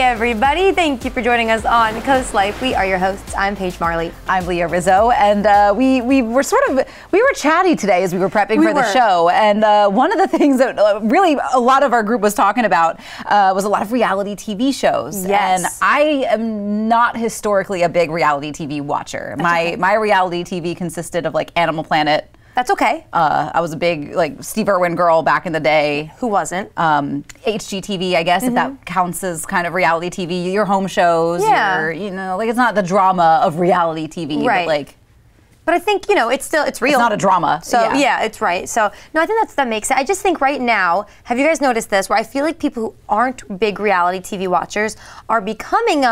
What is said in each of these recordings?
everybody. Thank you for joining us on Coast Life. We are your hosts. I'm Paige Marley. I'm Leah Rizzo, and we were chatty today as we were prepping for the show. And one of the things that really a lot of our group was talking about was a lot of reality TV shows. Yes. And I am not historically a big reality TV watcher. My reality TV consisted of like Animal Planet. That's okay. I was a big Steve Irwin girl back in the day. Who wasn't? HGTV, I guess, if that counts as kind of reality TV. Your home shows. Yeah. It's not the drama of reality TV. Right. But I think, it's real. It's not a drama. So, yeah, it's right. So, no, I think that makes sense. I just think right now, have you guys noticed this, where I feel like people who aren't big reality TV watchers are becoming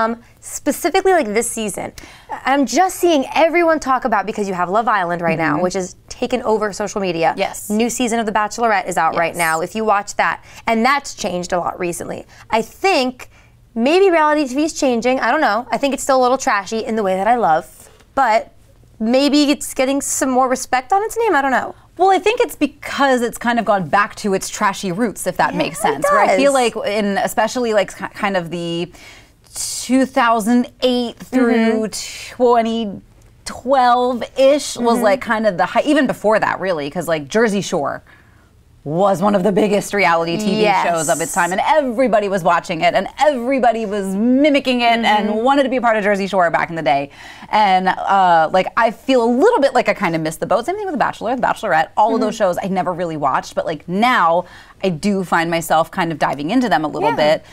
specifically like this season. I'm just seeing everyone talk about, because you have Love Island right now, which has taken over social media. Yes. New season of The Bachelorette is out right now, if you watch that. And that's changed a lot recently. I think maybe reality TV is changing. I don't know. I think it's still a little trashy in the way that I love. But maybe it's getting some more respect on its name. I don't know. Well, I think it's because it's kind of gone back to its trashy roots, if that makes sense. Where I feel like especially kind of the 2008 through 2012-ish was like kind of the high, even before that really, because like Jersey Shore was one of the biggest reality TV shows of its time, and everybody was watching it, and everybody was mimicking it, and wanted to be a part of Jersey Shore back in the day. And I feel a little bit like I kind of missed the boat. Same thing with The Bachelor, The Bachelorette, all of those shows I never really watched, but like now I do find myself kind of diving into them a little bit,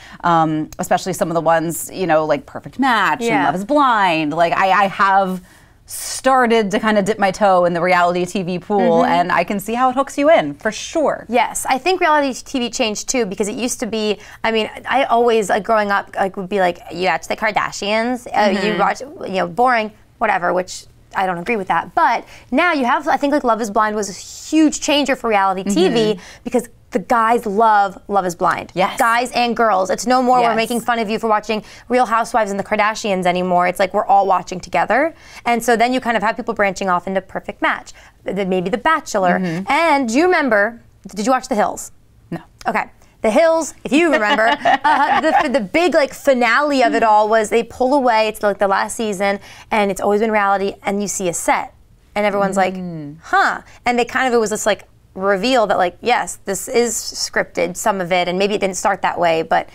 especially some of the ones, like Perfect Match and Love is Blind. Like I have started to kind of dip my toe in the reality TV pool, and I can see how it hooks you in, for sure. Yes, I think reality TV changed too, because it used to be, I always, growing up, would be like, you watch the Kardashians, you watch, boring, whatever, which I don't agree with that. But now you have, I think like Love is Blind was a huge changer for reality TV, because the guys love Love is Blind. Yes. Guys and girls. It's no more we're making fun of you for watching Real Housewives and the Kardashians anymore. It's like we're all watching together. And so then you kind of have people branching off into Perfect Match, maybe The Bachelor. And do you remember, did you watch The Hills? No. Okay. The Hills, if you remember, the big finale of it all was they pull away, it's like the last season, and it's always been reality, and you see a set. And everyone's like, huh. And it was this reveal that yes, this is scripted, some of it, and maybe it didn't start that way, but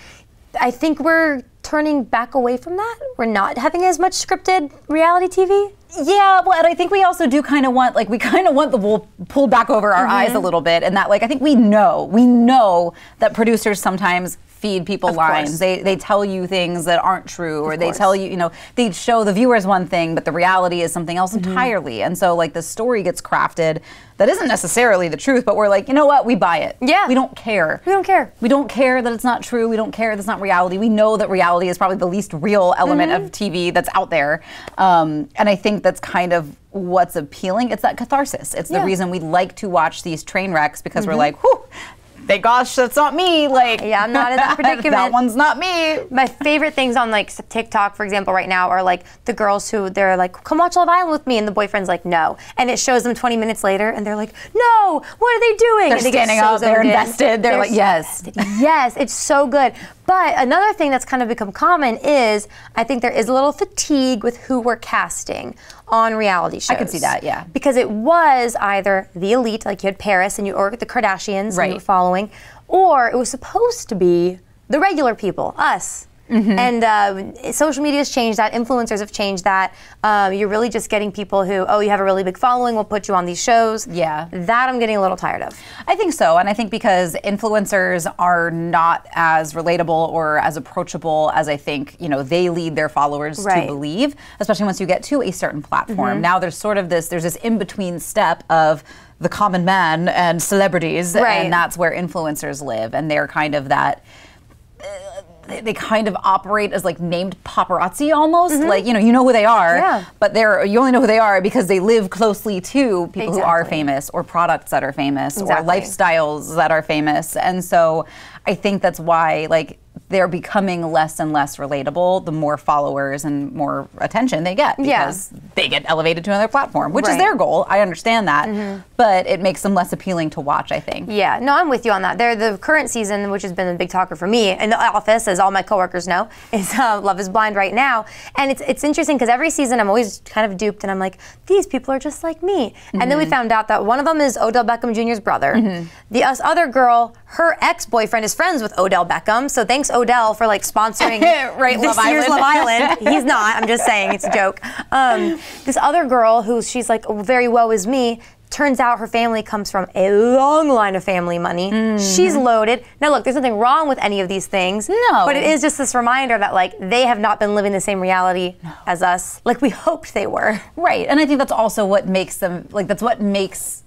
I think we're turning back away from that. We're not having as much scripted reality TV. Yeah, well, and I think we also do kind of want, the wool pulled back over our eyes a little bit, and that, I think we know that producers sometimes feed people lines. They tell you things that aren't true, or they tell you, they show the viewers one thing, but the reality is something else entirely. And so, the story gets crafted that isn't necessarily the truth, but we're like, you know what, we buy it. Yeah. We don't care. We don't care. We don't care that it's not true. We don't care that it's not reality. We know that reality is probably the least real element of TV that's out there. And I think that's kind of what's appealing. It's that catharsis. It's the reason we like to watch these train wrecks, because we're like, whew, thank gosh, that's not me. Yeah, I'm not in that predicament. That one's not me. My favorite things on TikTok, for example, right now are the girls who they're like, come watch Love Island with me, and the boyfriend's like, no. And it shows them 20 minutes later, and they're like, no, what are they doing? They're and they standing up, they're invested. They're like, yes. Yes, it's so good. But another thing that's kind of become common is, I think there is a little fatigue with who we're casting on reality shows. I can see that, yeah. Because it was either the elite, like you had Paris or the Kardashians you were following, or it was supposed to be the regular people, us. And social media has changed that. Influencers have changed that. You're really just getting people who, you have a really big following, we'll put you on these shows. Yeah. That I'm getting a little tired of. I think so. And I think because influencers are not as relatable or as approachable as I think, they lead their followers to believe, especially once you get to a certain platform. Now there's there's this in-between step of the common man and celebrities, and that's where influencers live. And they're kind of that... they kind of operate as named paparazzi almost. You know who they are, but you only know who they are because they live closely to people who are famous, or products that are famous, or lifestyles that are famous. And so I think that's why they're becoming less and less relatable the more followers and more attention they get, because they get elevated to another platform, which is Right. their goal. I understand that, but it makes them less appealing to watch, I think. Yeah, no, I'm with you on that. The current season, which has been a big talker for me in the office, as all my coworkers know, is Love is Blind right now. And it's interesting because every season I'm always kind of duped and I'm like, these people are just like me. And then we found out that one of them is Odell Beckham Jr.'s brother. The other girl, her ex-boyfriend is friends with Odell Beckham. So thanks, Odell, for like sponsoring Right, this Love year's Island. Love Island. He's not, I'm just saying, it's a joke. This other girl who she's like very woe is me, turns out her family comes from a long line of family money. She's loaded. Now look, there's nothing wrong with any of these things. No. But it is just this reminder that like they have not been living the same reality as us, like we hoped they were. Right, and I think that's also what makes them, like that's what makes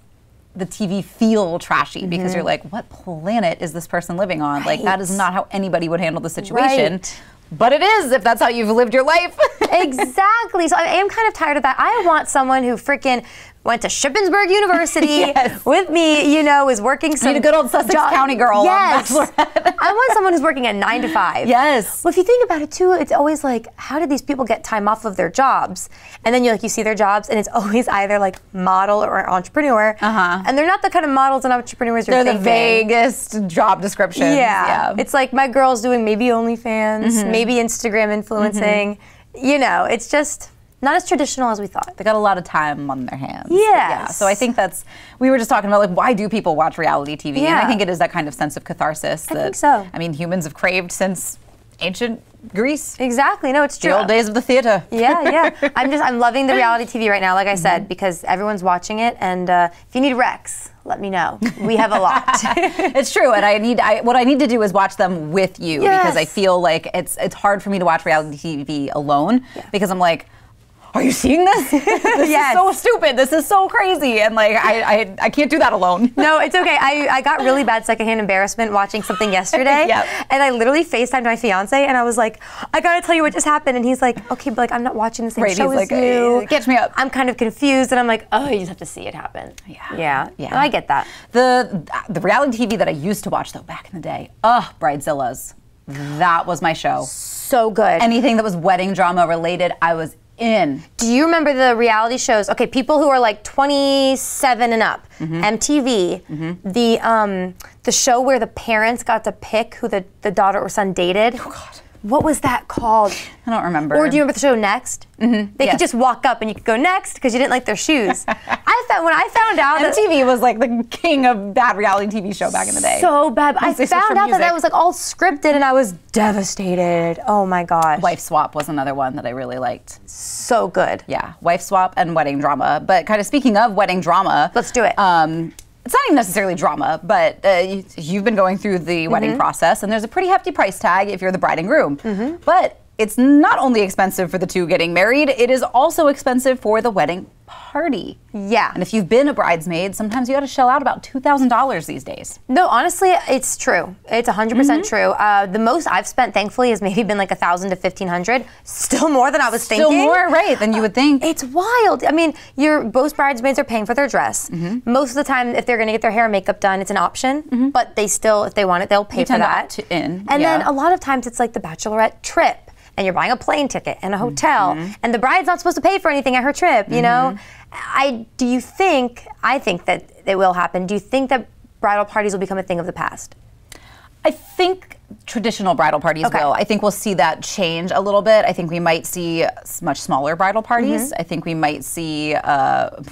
the TV feel trashy, because you're like, what planet is this person living on? Like that is not how anybody would handle the situation. Right. But it is, if that's how you've lived your life. Exactly. So I am kind of tired of that. I want someone who freaking went to Shippensburg University Yes. with me, you know, is working some Need a good old Sussex County girl on Yes. Bachelorette. I want someone who's working at 9 to 5. Yes. Well, if you think about it too, it's always like, how did these people get time off of their jobs? And then you see their jobs, and it's always either like model or entrepreneur. And they're not the kind of models and entrepreneurs you're They're the thinking. vaguest job descriptions. Yeah. It's like my girl's doing maybe OnlyFans, maybe Instagram influencing. You know, it's just not as traditional as we thought. They got a lot of time on their hands. Yes. Yeah. So I think we were just talking about like, why do people watch reality TV? And I think it is that kind of sense of catharsis that, think so. I mean, humans have craved since ancient Greece. Exactly. No, it's true. The old days of the theater. Yeah. I'm loving the reality TV right now, like I said, because everyone's watching it. And if you need Rex, let me know. We have a lot. It's true, and what I need to do is watch them with you, because I feel like it's hard for me to watch reality TV alone, because I'm like, are you seeing this? This is so stupid. This is so crazy. And like, I can't do that alone. No, it's okay. I got really bad secondhand embarrassment watching something yesterday. And I literally FaceTimed my fiance and I was like, I gotta tell you what just happened. And he's like, okay, but like, I'm not watching the same show as you. Catch me up. I'm kind of confused. And I'm like, oh, you just have to see it happen. Yeah. No, I get that. The reality TV that I used to watch though, back in the day, Bridezillas. That was my show. So good. Anything that was wedding drama related, I was in. Do you remember the reality shows? Okay, people who are like 27 and up, MTV, the show where the parents got to pick who the daughter or son dated. Oh God. What was that called? I don't remember. Or do you remember the show Next? They could just walk up and you could go next because you didn't like their shoes. When I found out that MTV was like the king of bad reality TV show back in the day. So bad. I Mostly found social out that music. was like all scripted and I was devastated. Oh my gosh. Wife Swap was another one that I really liked. So good. Yeah, Wife Swap and Wedding Drama. But kind of speaking of wedding drama, Let's do it. It's not even necessarily drama, but you've been going through the wedding process, and there's a pretty hefty price tag if you're the bride and groom. But it's not only expensive for the two getting married, it is also expensive for the wedding party. Yeah. And if you've been a bridesmaid, sometimes you got to shell out about $2,000 these days. No, honestly, it's true. It's 100% true. The most I've spent, thankfully, has maybe been like $1,000 to $1,500. Still more than I was thinking. Still more, right, than you would think. It's wild. I mean, both bridesmaids are paying for their dress. Most of the time, if they're going to get their hair and makeup done, it's an option. But they still, if they want it, they'll pay for that. And then a lot of times, it's like the bachelorette trip. And you're buying a plane ticket and a hotel, and the bride's not supposed to pay for anything at her trip, you know? I think that it will happen. Do you think that bridal parties will become a thing of the past? I think traditional bridal parties will. I think we'll see that change a little bit. I think we might see much smaller bridal parties. I think we might see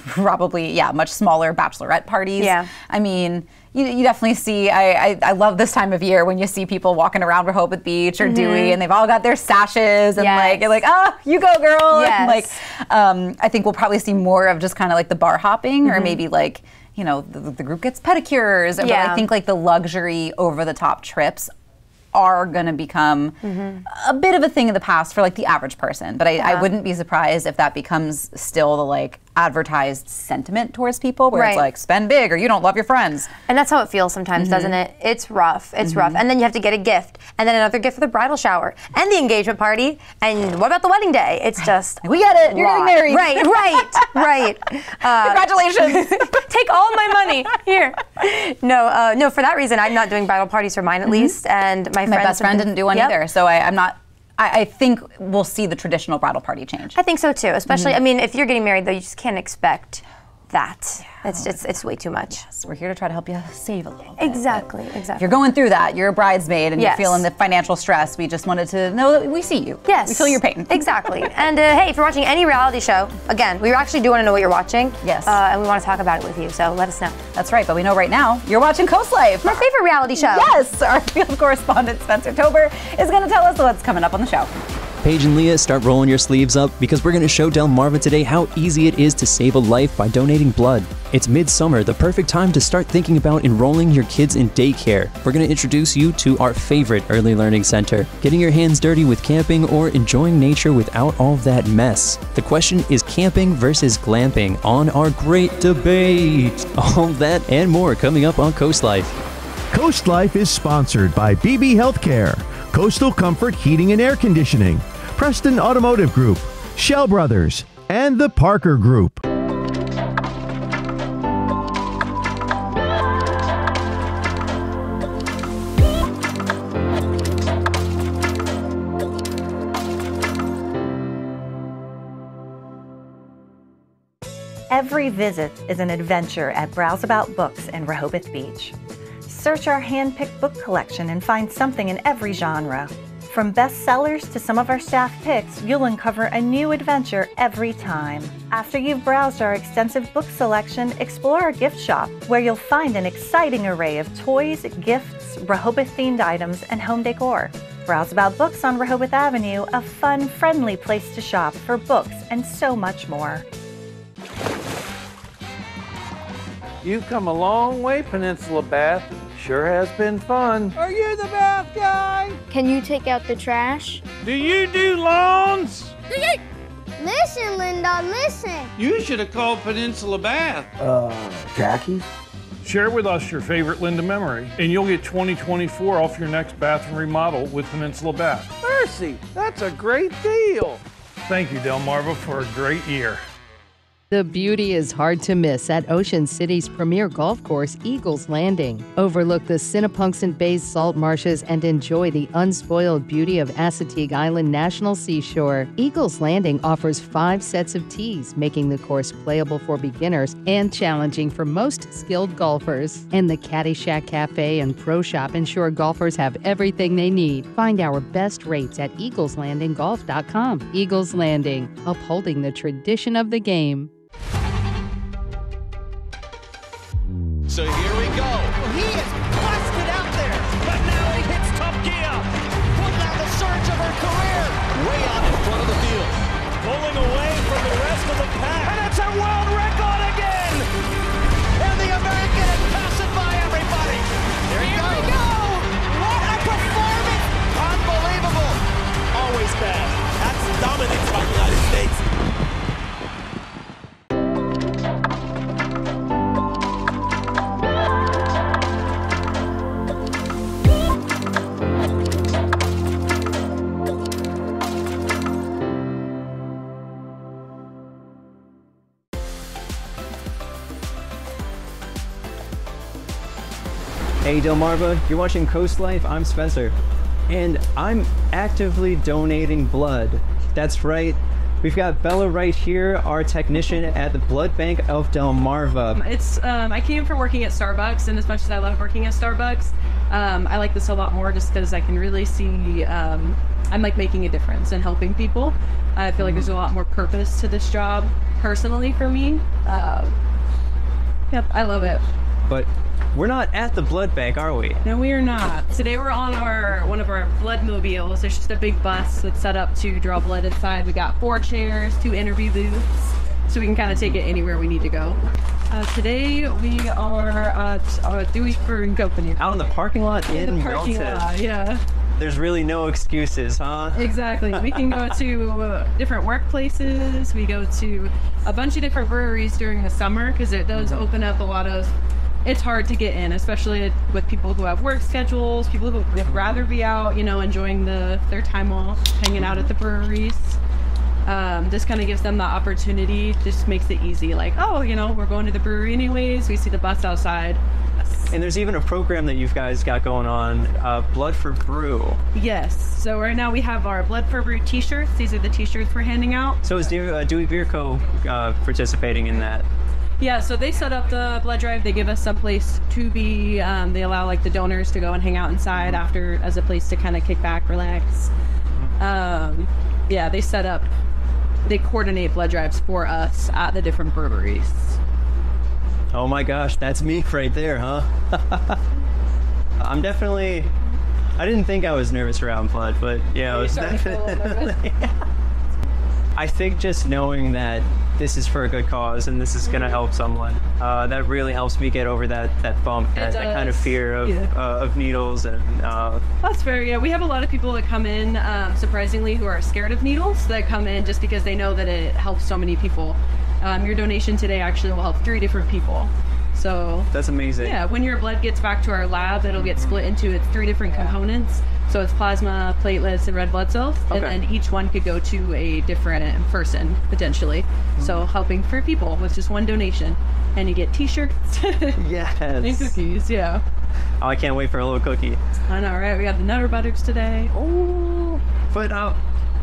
probably, much smaller bachelorette parties. Yeah. I mean, you definitely see, I love this time of year when you see people walking around Rehoboth Beach or Dewey and they've all got their sashes and like, you're like, oh, you go girl. And like, I think we'll probably see more of just kind of like the bar hopping or maybe like, you know, the group gets pedicures. But I think like the luxury over the top trips are going to become a bit of a thing of the past for like the average person. But I wouldn't be surprised if that becomes still the like advertised sentiment towards people where it's like spend big or you don't love your friends. And that's how it feels sometimes, doesn't it? It's rough. It's rough. And then you have to get a gift and then another gift for the bridal shower and the engagement party. And what about the wedding day? It's just we get it. You're getting married. Right. Congratulations. Take all my money here. No, for that reason, I'm not doing bridal parties for mine at least. And my best friend didn't do one either. So I'm not I think we'll see the traditional bridal party change. I think so too, especially, I mean, if you're getting married though, you just can't expect that. It's way too much. Yes, we're here to try to help you save a little bit. Exactly. If you're going through that, you're a bridesmaid and you're feeling the financial stress, we just wanted to know that we see you. Yes. We feel your pain. Exactly. And hey, if you're watching any reality show, again, we actually do want to know what you're watching. Yes. And we want to talk about it with you, so let us know. That's right, but we know right now you're watching Coast Life. My favorite reality show. Yes, our field correspondent Spencer Tober is going to tell us what's coming up on the show. Paige and Leah, start rolling your sleeves up because we're going to show Delmarva today how easy it is to save a life by donating blood. It's midsummer, the perfect time to start thinking about enrolling your kids in daycare. We're going to introduce you to our favorite early learning center, getting your hands dirty with camping or enjoying nature without all that mess. The question is camping versus glamping on our great debate. All that and more coming up on Coast Life. Coast Life is sponsored by BB Healthcare, Coastal Comfort Heating and Air Conditioning, Preston Automotive Group, Shell Brothers, and the Parker Group. Every visit is an adventure at Browse About Books in Rehoboth Beach. Search our hand-picked book collection and find something in every genre. From bestsellers to some of our staff picks, you'll uncover a new adventure every time. After you've browsed our extensive book selection, explore our gift shop, where you'll find an exciting array of toys, gifts, Rehoboth-themed items, and home decor. Browse About Books on Rehoboth Avenue, a fun, friendly place to shop for books and so much more. You've come a long way, Peninsula Bath. Sure has been fun. Are you the bath guy? Can you take out the trash? Do you do lawns? Listen, Linda, listen. You should have called Peninsula Bath. Jackie's? Share with us your favorite Linda memory, and you'll get 2024 off your next bathroom remodel with Peninsula Bath. Mercy, that's a great deal. Thank you, Delmarva, for a great year. The beauty is hard to miss at Ocean City's premier golf course, Eagles Landing. Overlook the Sinnapunxton Bay's salt marshes and enjoy the unspoiled beauty of Assateague Island National Seashore. Eagles Landing offers 5 sets of tees, making the course playable for beginners and challenging for most skilled golfers. And the Caddy Shack Cafe and Pro Shop ensure golfers have everything they need. Find our best rates at eagleslandinggolf.com. Eagles Landing, upholding the tradition of the game. So here we go. He is busted out there, but now he hits top gear. Putting out the surge of her career. Way out in front of the field. Pulling away from the rest of the pack. And it's a world record again. And the American is passing by everybody. Here we go. What a performance. Unbelievable. Always fast. That's dominance by the United States. Hey Delmarva, you're watching Coast Life, I'm Spencer. And I'm actively donating blood. That's right, we've got Bella right here, our technician at the Blood Bank of Delmarva. I came from working at Starbucks, and as much as I love working at Starbucks, I like this a lot more just because I can really see, I'm like making a difference and helping people. I feel like there's a lot more purpose to this job personally for me. Yep, I love it. But we're not at the blood bank, are we? No, we are not. Today we're on one of our blood mobiles. There's just a big bus that's set up to draw blood inside. We got 4 chairs, 2 interview booths, so we can kind of take it anywhere we need to go. Today we are at Dewey's Brewing Company. Out in the parking lot in the parking Milton. lot, yeah. There's really no excuses, huh? Exactly. We can go to different workplaces. We go to a bunch of different breweries during the summer because it does open up a lot of. It's hard to get in, especially with people who have work schedules, people who would rather be out, enjoying their time off, hanging out at the breweries. This kind of gives them the opportunity, just makes it easy. Like, we're going to the brewery anyways. We see the bus outside. And there's even a program that you guys got going on, Blood for Brew. Yes. So right now we have our Blood for Brew t-shirts. These are the t-shirts we're handing out. So is Dewey Beer Co. Participating in that? Yeah, so they set up the blood drive. They give us some place to be. They allow like the donors to go and hang out inside after as a place to kind of kick back, relax. Yeah, they coordinate blood drives for us at the different breweries. Oh my gosh, that's me right there, huh? I didn't think I was nervous around blood, but yeah, I was definitely. I think just knowing that this is for a good cause and this is going to help someone, that really helps me get over that bump, that kind of fear of needles. And that's fair. Yeah, we have a lot of people that come in, surprisingly, who are scared of needles, that come in just because they know that it helps so many people. Your donation today actually will help 3 different people. So that's amazing. Yeah, when your blood gets back to our lab, it'll get split into 3 different components. So it's plasma, platelets, and red blood cells. Okay. And then each one could go to a different person, potentially. So helping for people with just one donation. And you get t-shirts. Yes. And cookies, yeah. Oh, I can't wait for a little cookie. I know, right? We got the Nutter Butters today. Oh. But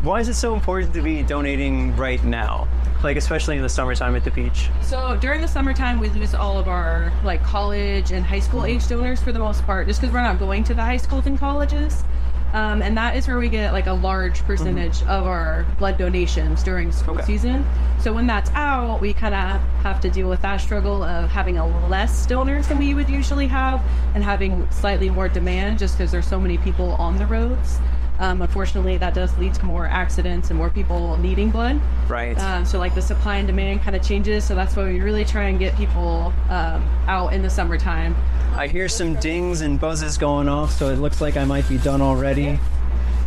why is it so important to be donating right now? Like, especially in the summertime at the beach? So during the summertime, we lose all of our like college and high school age donors for the most part, just because we're not going to the high schools and colleges. And that is where we get like a large percentage of our blood donations during school season. So when that's out, we kind of have to deal with that struggle of having less donors than we would usually have and having slightly more demand just because there's so many people on the roads. Unfortunately, that does lead to more accidents and more people needing blood. Right. So like the supply and demand kind of changes. So that's why we really try and get people out in the summertime. I hear some dings and buzzes going off, so it looks like I might be done already.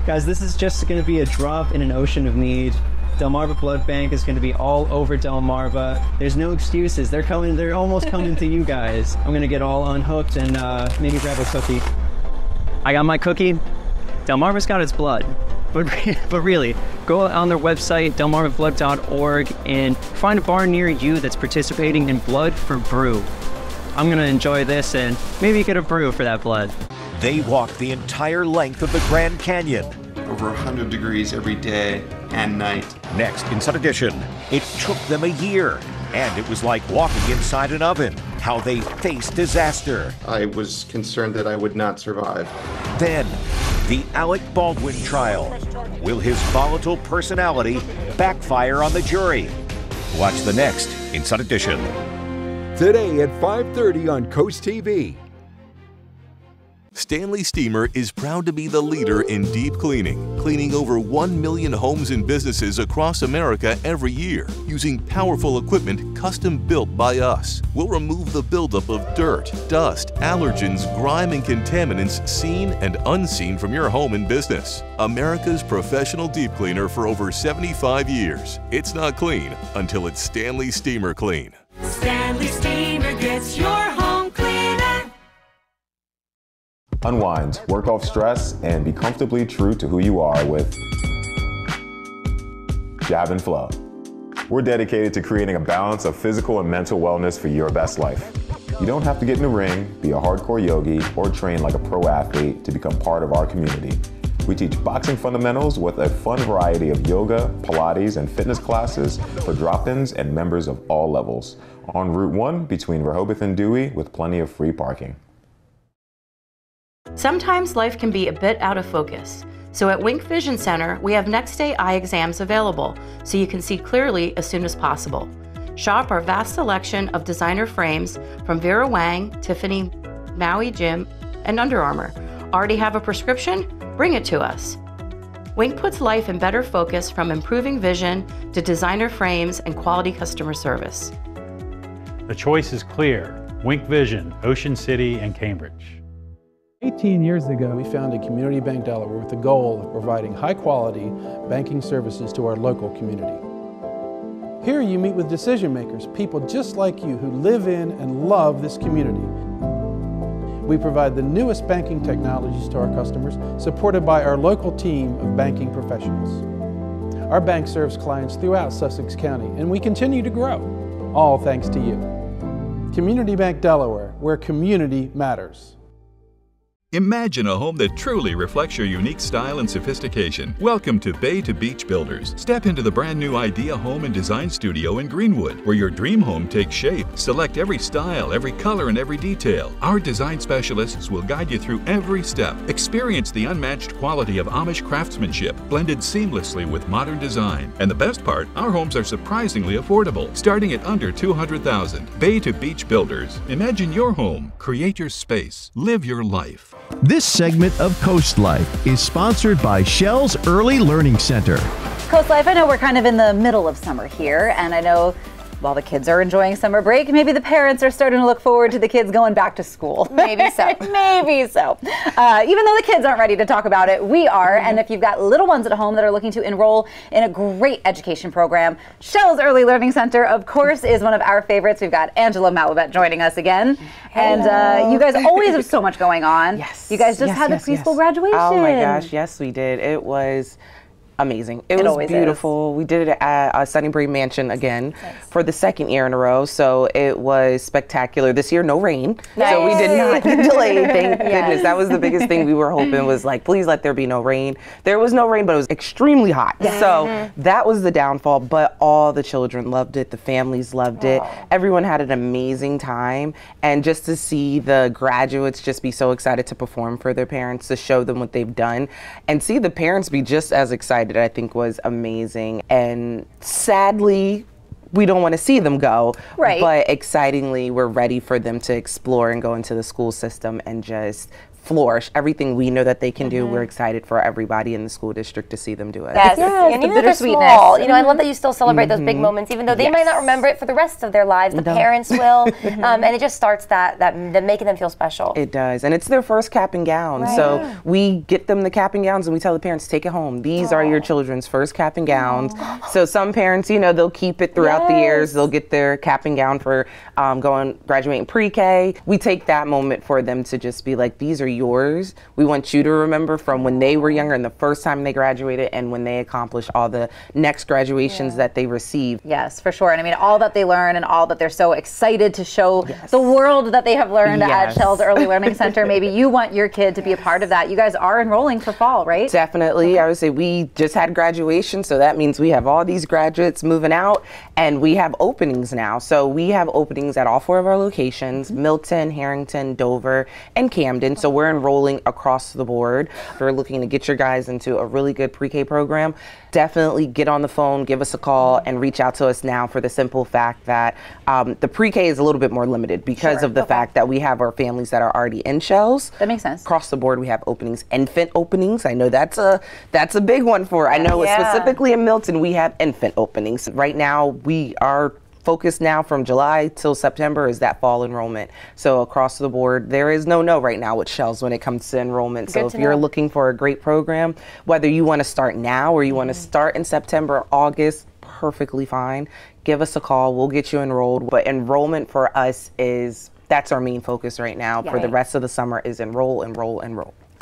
Guys, this is just going to be a drop in an ocean of need. Delmarva Blood Bank is going to be all over Delmarva. There's no excuses. They're almost coming to you guys. I'm going to get all unhooked and maybe grab a cookie. I got my cookie. Delmarva's got its blood. But really, go on their website, delmarvablood.org, and find a bar near you that's participating in Blood for Brew. I'm going to enjoy this and maybe get a brew for that blood. They walked the entire length of the Grand Canyon. Over 100 degrees every day and night. Next, Inside Edition, it took them a year, and it was like walking inside an oven. How they faced disaster. I was concerned that I would not survive. Then, the Alec Baldwin trial. Will his volatile personality backfire on the jury? Watch the next Inside Edition. Today at 5:30 on Coast TV. Stanley Steamer is proud to be the leader in deep cleaning, cleaning over 1 million homes and businesses across America every year, using powerful equipment custom built by us. We'll remove the buildup of dirt, dust, allergens, grime, and contaminants seen and unseen from your home and business. America's professional deep cleaner for over 75 years. It's not clean until it's Stanley Steamer Clean. Stanley Steamer gets your home cleaner. Unwind, work off stress, and be comfortably true to who you are with Jab and Flow. We're dedicated to creating a balance of physical and mental wellness for your best life. You don't have to get in the ring, be a hardcore yogi, or train like a pro athlete to become part of our community. We teach boxing fundamentals with a fun variety of yoga, Pilates, and fitness classes for drop-ins and members of all levels. On Route 1 between Rehoboth and Dewey with plenty of free parking. Sometimes life can be a bit out of focus. So at Wink Vision Center, we have next day eye exams available so you can see clearly as soon as possible. Shop our vast selection of designer frames from Vera Wang, Tiffany, Maui Jim, and Under Armour. Already have a prescription? Bring it to us. Wink puts life in better focus from improving vision to designer frames and quality customer service. The choice is clear. Wink Vision, Ocean City and Cambridge. 18 years ago, we founded Community Bank Delaware with the goal of providing high-quality banking services to our local community. Here you meet with decision makers, people just like you who live in and love this community. We provide the newest banking technologies to our customers, supported by our local team of banking professionals. Our bank serves clients throughout Sussex County, and we continue to grow, all thanks to you. Community Bank Delaware, where community matters. Imagine a home that truly reflects your unique style and sophistication. Welcome to Bay to Beach Builders. Step into the brand new Idea Home and Design Studio in Greenwood, where your dream home takes shape. Select every style, every color, and every detail. Our design specialists will guide you through every step. Experience the unmatched quality of Amish craftsmanship, blended seamlessly with modern design. And the best part, our homes are surprisingly affordable, starting at under $200,000. Bay to Beach Builders. Imagine your home. Create your space. Live your life. This segment of Coast Life is sponsored by Shell's Early Learning Center. Coast Life, I know we're kind of in the middle of summer here, and I know while the kids are enjoying summer break, maybe the parents are starting to look forward to the kids going back to school. Maybe so. Maybe so. Even though the kids aren't ready to talk about it, we are. And if you've got little ones at home that are looking to enroll in a great education program, Shell's Early Learning Center, of course, is one of our favorites. We've got Angela Malibet joining us again. Hello. And you guys always have so much going on. Yes. You guys just had the preschool graduation. Oh my gosh, yes we did. It was amazing. It was beautiful. We did it at Sunnybury Mansion again for the second year in a row. So it was spectacular. This year, no rain. Nice. So we did not get delayed. Thank goodness. That was the biggest thing we were hoping was like, please let there be no rain. There was no rain, but it was extremely hot. Yeah. So that was the downfall, but all the children loved it. The families loved it. Everyone had an amazing time. And just to see the graduates just be so excited to perform for their parents, to show them what they've done, and see the parents be just as excited, I think was amazing. And sadly, we don't want to see them go, right? But excitingly, we're ready for them to explore and go into the school system and just flourish. Everything we know that they can do, we're excited for everybody in the school district to see them do it. Yes, and even if they're small, you know, I love that you still celebrate those big moments, even though they might not remember it for the rest of their lives. The parents will, and it just starts that making them feel special. It does, and it's their first cap and gown. So we get them the cap and gowns, and we tell the parents, take it home. These are your children's first cap and gowns. So some parents, you know, they'll keep it throughout the years. They'll get their cap and gown for graduating pre-K. We take that moment for them to just be like, these are yours. We want you to remember from when they were younger and the first time they graduated and when they accomplished all the next graduations that they received. Yes, for sure. And I mean, all that they learn and all that they're so excited to show the world that they have learned at Shell's Early Learning Center. Maybe you want your kid to be a part of that. You guys are enrolling for fall, right? Definitely. I would say we just had graduation, so that means we have all these graduates moving out, and we have openings now. So we have openings at all 4 of our locations, Milton, Harrington, Dover, and Camden. So we're enrolling across the board. If you're looking to get your guys into a really good pre-K program, definitely get on the phone, give us a call, and reach out to us now, for the simple fact that the pre-K is a little bit more limited because of the fact that we have our families that are already in Shells. That makes sense. Across the board, we have openings, infant openings. I know that's a big one for, I know specifically in Milton, we have infant openings. Right now, we are focus now from July till September is that fall enrollment. So across the board, there is no right now with Shells when it comes to enrollment. So if you're looking for a great program, whether you want to start now or you want to start in September or August, perfectly fine. Give us a call. We'll get you enrolled. But enrollment for us that's our main focus right now. For the rest of the summer is enroll.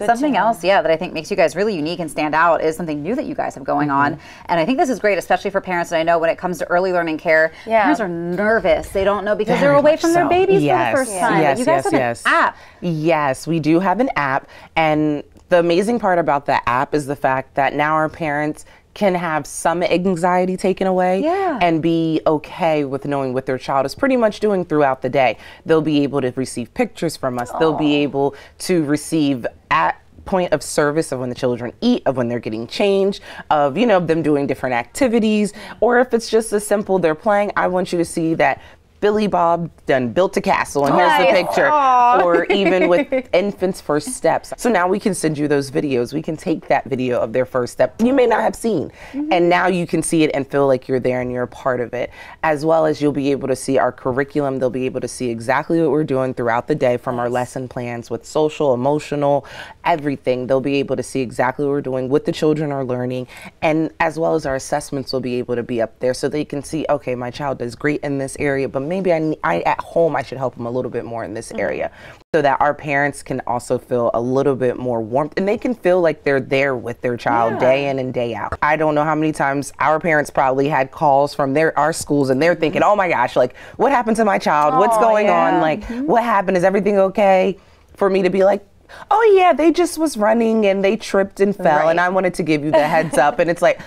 Something else, that I think makes you guys really unique and stand out is something new that you guys have going on. And I think this is great, especially for parents. And I know when it comes to early learning care, parents are nervous. They don't know because they're away from their babies for the first time. But you guys have an app. Yes, we do have an app. And the amazing part about that app is the fact that now our parents can have some anxiety taken away and be okay with knowing what their child is pretty much doing throughout the day. They'll be able to receive pictures from us. They'll be able to receive at point of service of when the children eat, of when they're getting changed, of, you know, them doing different activities, or if it's just as simple, they're playing, I want you to see that Billy Bob done built a castle and here's the picture. Or even with infants' first steps. So now we can send you those videos. We can take that video of their first step you may not have seen. And now you can see it and feel like you're there and you're a part of it. As well as you'll be able to see our curriculum. They'll be able to see exactly what we're doing throughout the day, from our lesson plans with social, emotional, everything. They'll be able to see exactly what we're doing, what the children are learning, and as well as our assessments will be able to be up there so they can see, okay, my child does great in this area, but maybe I at home I should help them a little bit more in this area, so that our parents can also feel a little bit more warmth and they can feel like they're there with their child day in and day out. I don't know how many times our parents probably had calls from our schools and they're thinking, oh my gosh, like what happened to my child? What's going on? Like what happened? Is everything okay? For me to be like, oh yeah, they just was running and they tripped and fell and I wanted to give you the heads up, and it's like,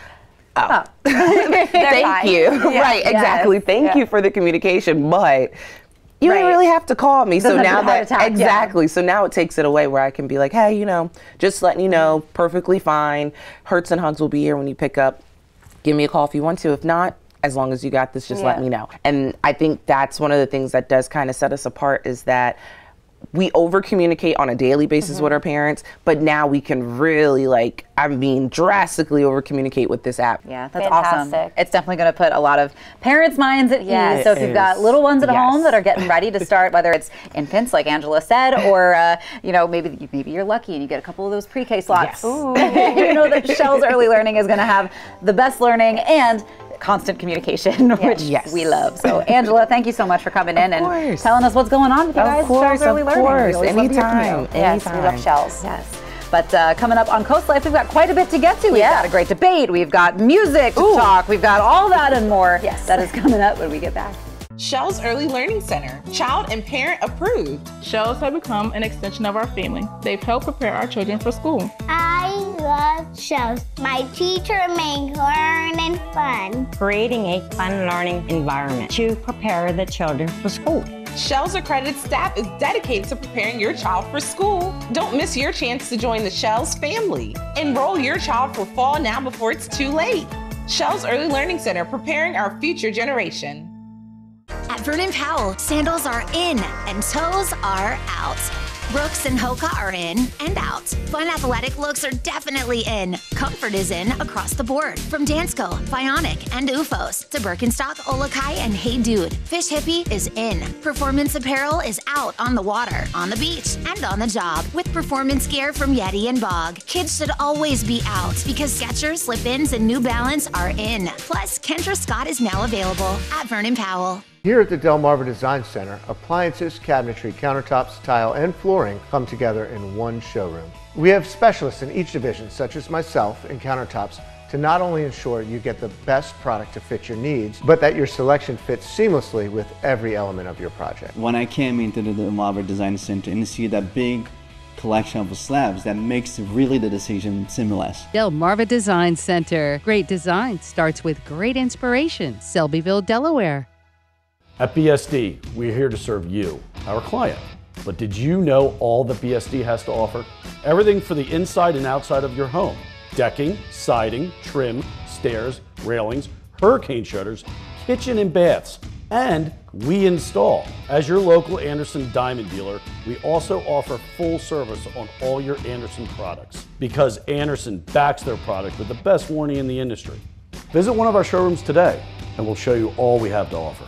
oh. Thank you. Right, exactly. Thank you for the communication, but you didn't really have to call me. So now that, so now it takes it away where I can be like, hey, you know, just letting you know, perfectly fine. Hertz and Hugs will be here when you pick up. Give me a call if you want to. If not, as long as you got this, just let me know. And I think that's one of the things that does kind of set us apart, is that we over communicate on a daily basis with our parents, but now we can really drastically over communicate with this app. Yeah, that's awesome. It's definitely going to put a lot of parents' minds at ease. So if you've got little ones at home that are getting ready to start, whether it's infants, like Angela said, or you know, maybe you're lucky and you get a couple of those pre-K slots. You know that Shell's Early Learning is going to have the best learning and constant communication, which we love. So Angela, thank you so much for coming in and telling us what's going on with you guys. Shell's Early Learning. Anytime. Yes, we love Shells. Yes. But coming up on Coast Life, we've got quite a bit to get to. We've got a great debate. We've got music to talk. We've got all that and more. That is coming up when we get back. Shell's Early Learning Center, child and parent approved. Shells have become an extension of our family. They've helped prepare our children for school. I love Shells. My teacher makes learning fun. Creating a fun learning environment to prepare the children for school. Shell's accredited staff is dedicated to preparing your child for school. Don't miss your chance to join the Shell's family. Enroll your child for fall now before it's too late. Shell's Early Learning Center, preparing our future generation. At Vernon Powell, sandals are in and toes are out. Brooks and Hoka are in and out. Fun athletic looks are definitely in. Comfort is in across the board. From Dansko, Bionic, and UFOs to Birkenstock, Olakai, and Hey Dude. Fish Hippie is in. Performance apparel is out on the water, on the beach, and on the job. With performance gear from Yeti and Bog. Kids should always be out because Skechers, Slip-ins, and New Balance are in. Plus, Kendra Scott is now available at Vernon Powell. Here at the Delmarva Design Center, appliances, cabinetry, countertops, tile, and flooring come together in one showroom. We have specialists in each division, such as myself in countertops, to not only ensure you get the best product to fit your needs, but that your selection fits seamlessly with every element of your project. When I came into the Delmarva Design Center and see that big collection of slabs, that makes really the decision seamless. Delmarva Design Center. Great design starts with great inspiration. Selbyville, Delaware. At BSD, we're here to serve you, our client. But did you know all that BSD has to offer? Everything for the inside and outside of your home. Decking, siding, trim, stairs, railings, hurricane shutters, kitchen and baths, and we install. As your local Anderson Diamond dealer, we also offer full service on all your Anderson products because Anderson backs their product with the best warranty in the industry. Visit one of our showrooms today and we'll show you all we have to offer.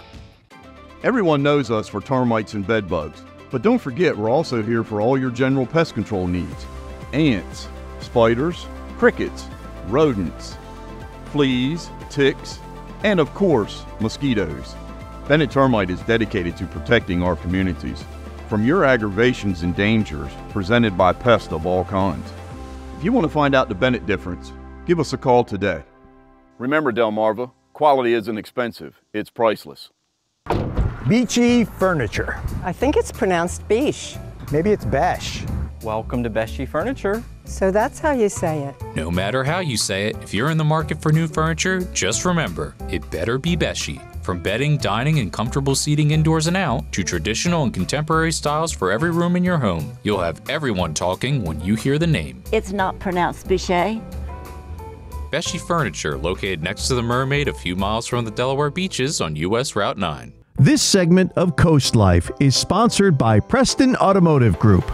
Everyone knows us for termites and bed bugs, but don't forget we're also here for all your general pest control needs. Ants, spiders, crickets, rodents, fleas, ticks, and of course, mosquitoes. Bennett Termite is dedicated to protecting our communities from your aggravations and dangers presented by pests of all kinds. If you want to find out the Bennett difference, give us a call today. Remember, Delmarva, quality isn't expensive, it's priceless. Beachy Furniture. I think it's pronounced Beach. Maybe it's Besh. Welcome to Beachy Furniture. So that's how you say it. No matter how you say it, if you're in the market for new furniture, just remember, it better be Beachy. From bedding, dining, and comfortable seating indoors and out, to traditional and contemporary styles for every room in your home, you'll have everyone talking when you hear the name. It's not pronounced Bechet. Beachy Furniture, located next to the Mermaid a few miles from the Delaware beaches on US Route 9. This segment of Coast Life is sponsored by Preston Automotive Group.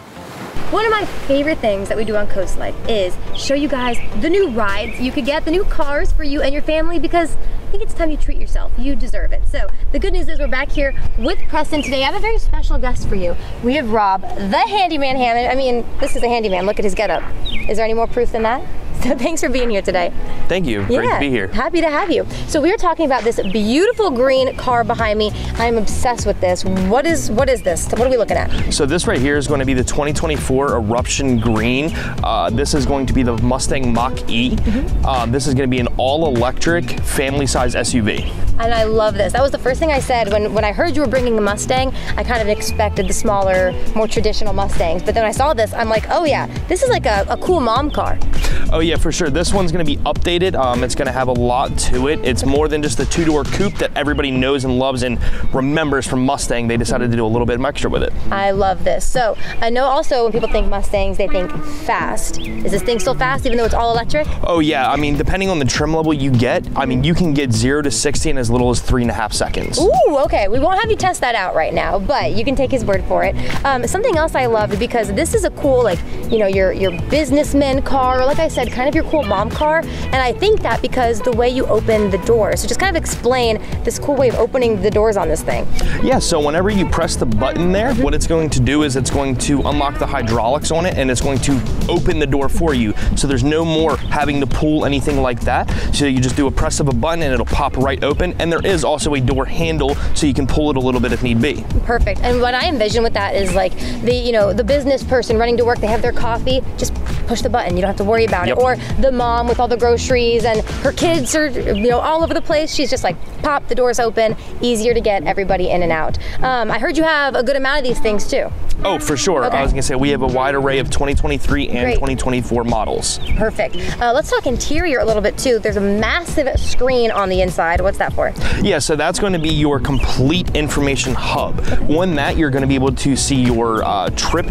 One of my favorite things that we do on Coast Life is show you guys the new rides you could get, the new cars for you and your family, because I think it's time you treat yourself. You deserve it. So the good news is we're back here with Preston today. I have a very special guest for you. We have Rob, the handyman Hammond. I mean, this is a handyman. Look at his getup. Is there any more proof than that? So thanks for being here today. Thank you. Great to be here. Happy to have you. So we were talking about this beautiful green car behind me. I'm obsessed with this. What is this? What are we looking at? So this right here is going to be the 2024 Eruption Green. This is going to be the Mustang Mach-E. This is going to be an all-electric family-size SUV. And I love this. That was the first thing I said when I heard you were bringing a Mustang. I kind of expected the smaller, more traditional Mustangs. But then when I saw this, I'm like, oh yeah, this is like a cool mom car. Oh yeah, for sure. This one's going to be updated. It's going to have a lot to it. It's more than just a two-door coupe that everybody knows and loves and remembers from Mustang. They decided to do a little bit extra with it. I love this. So I know also when people think Mustangs, they think fast. Is this thing still fast even though it's all electric? Oh yeah, I mean, depending on the trim level you get, I mean, you can get 0 to 60 in as little as 3.5 seconds. Ooh, okay. We won't have you test that out right now, but you can take his word for it. Something else I loved, because this is a cool, like, you know, your businessman car, or like I said, kind of your cool mom car. And I think that because the way you open the doors. So just kind of explain this cool way of opening the doors on this thing. Yeah, so whenever you press the button there, what it's going to do is it's going to unlock the hydraulics on it, and it's going to open the door for you. So there's no more having to pull anything like that. So you just do a press of a button and it'll pop right open. And there is also a door handle, so you can pull it a little bit if need be. Perfect. And what I envision with that is like the business person running to work, they have their coffee, just push the button. You don't have to worry about it. Or the mom with all the groceries and her kids are all over the place. She's just like, pop, the door's open, easier to get everybody in and out. I heard you have a good amount of these things too. Oh, for sure. Okay. I was going to say we have a wide array of 2023 and 2024 models. Perfect. Let's talk interior a little bit too. There's a massive screen on the inside. What's that for? Yeah, so that's going to be your complete information hub. On that, you're going to be able to see your trip,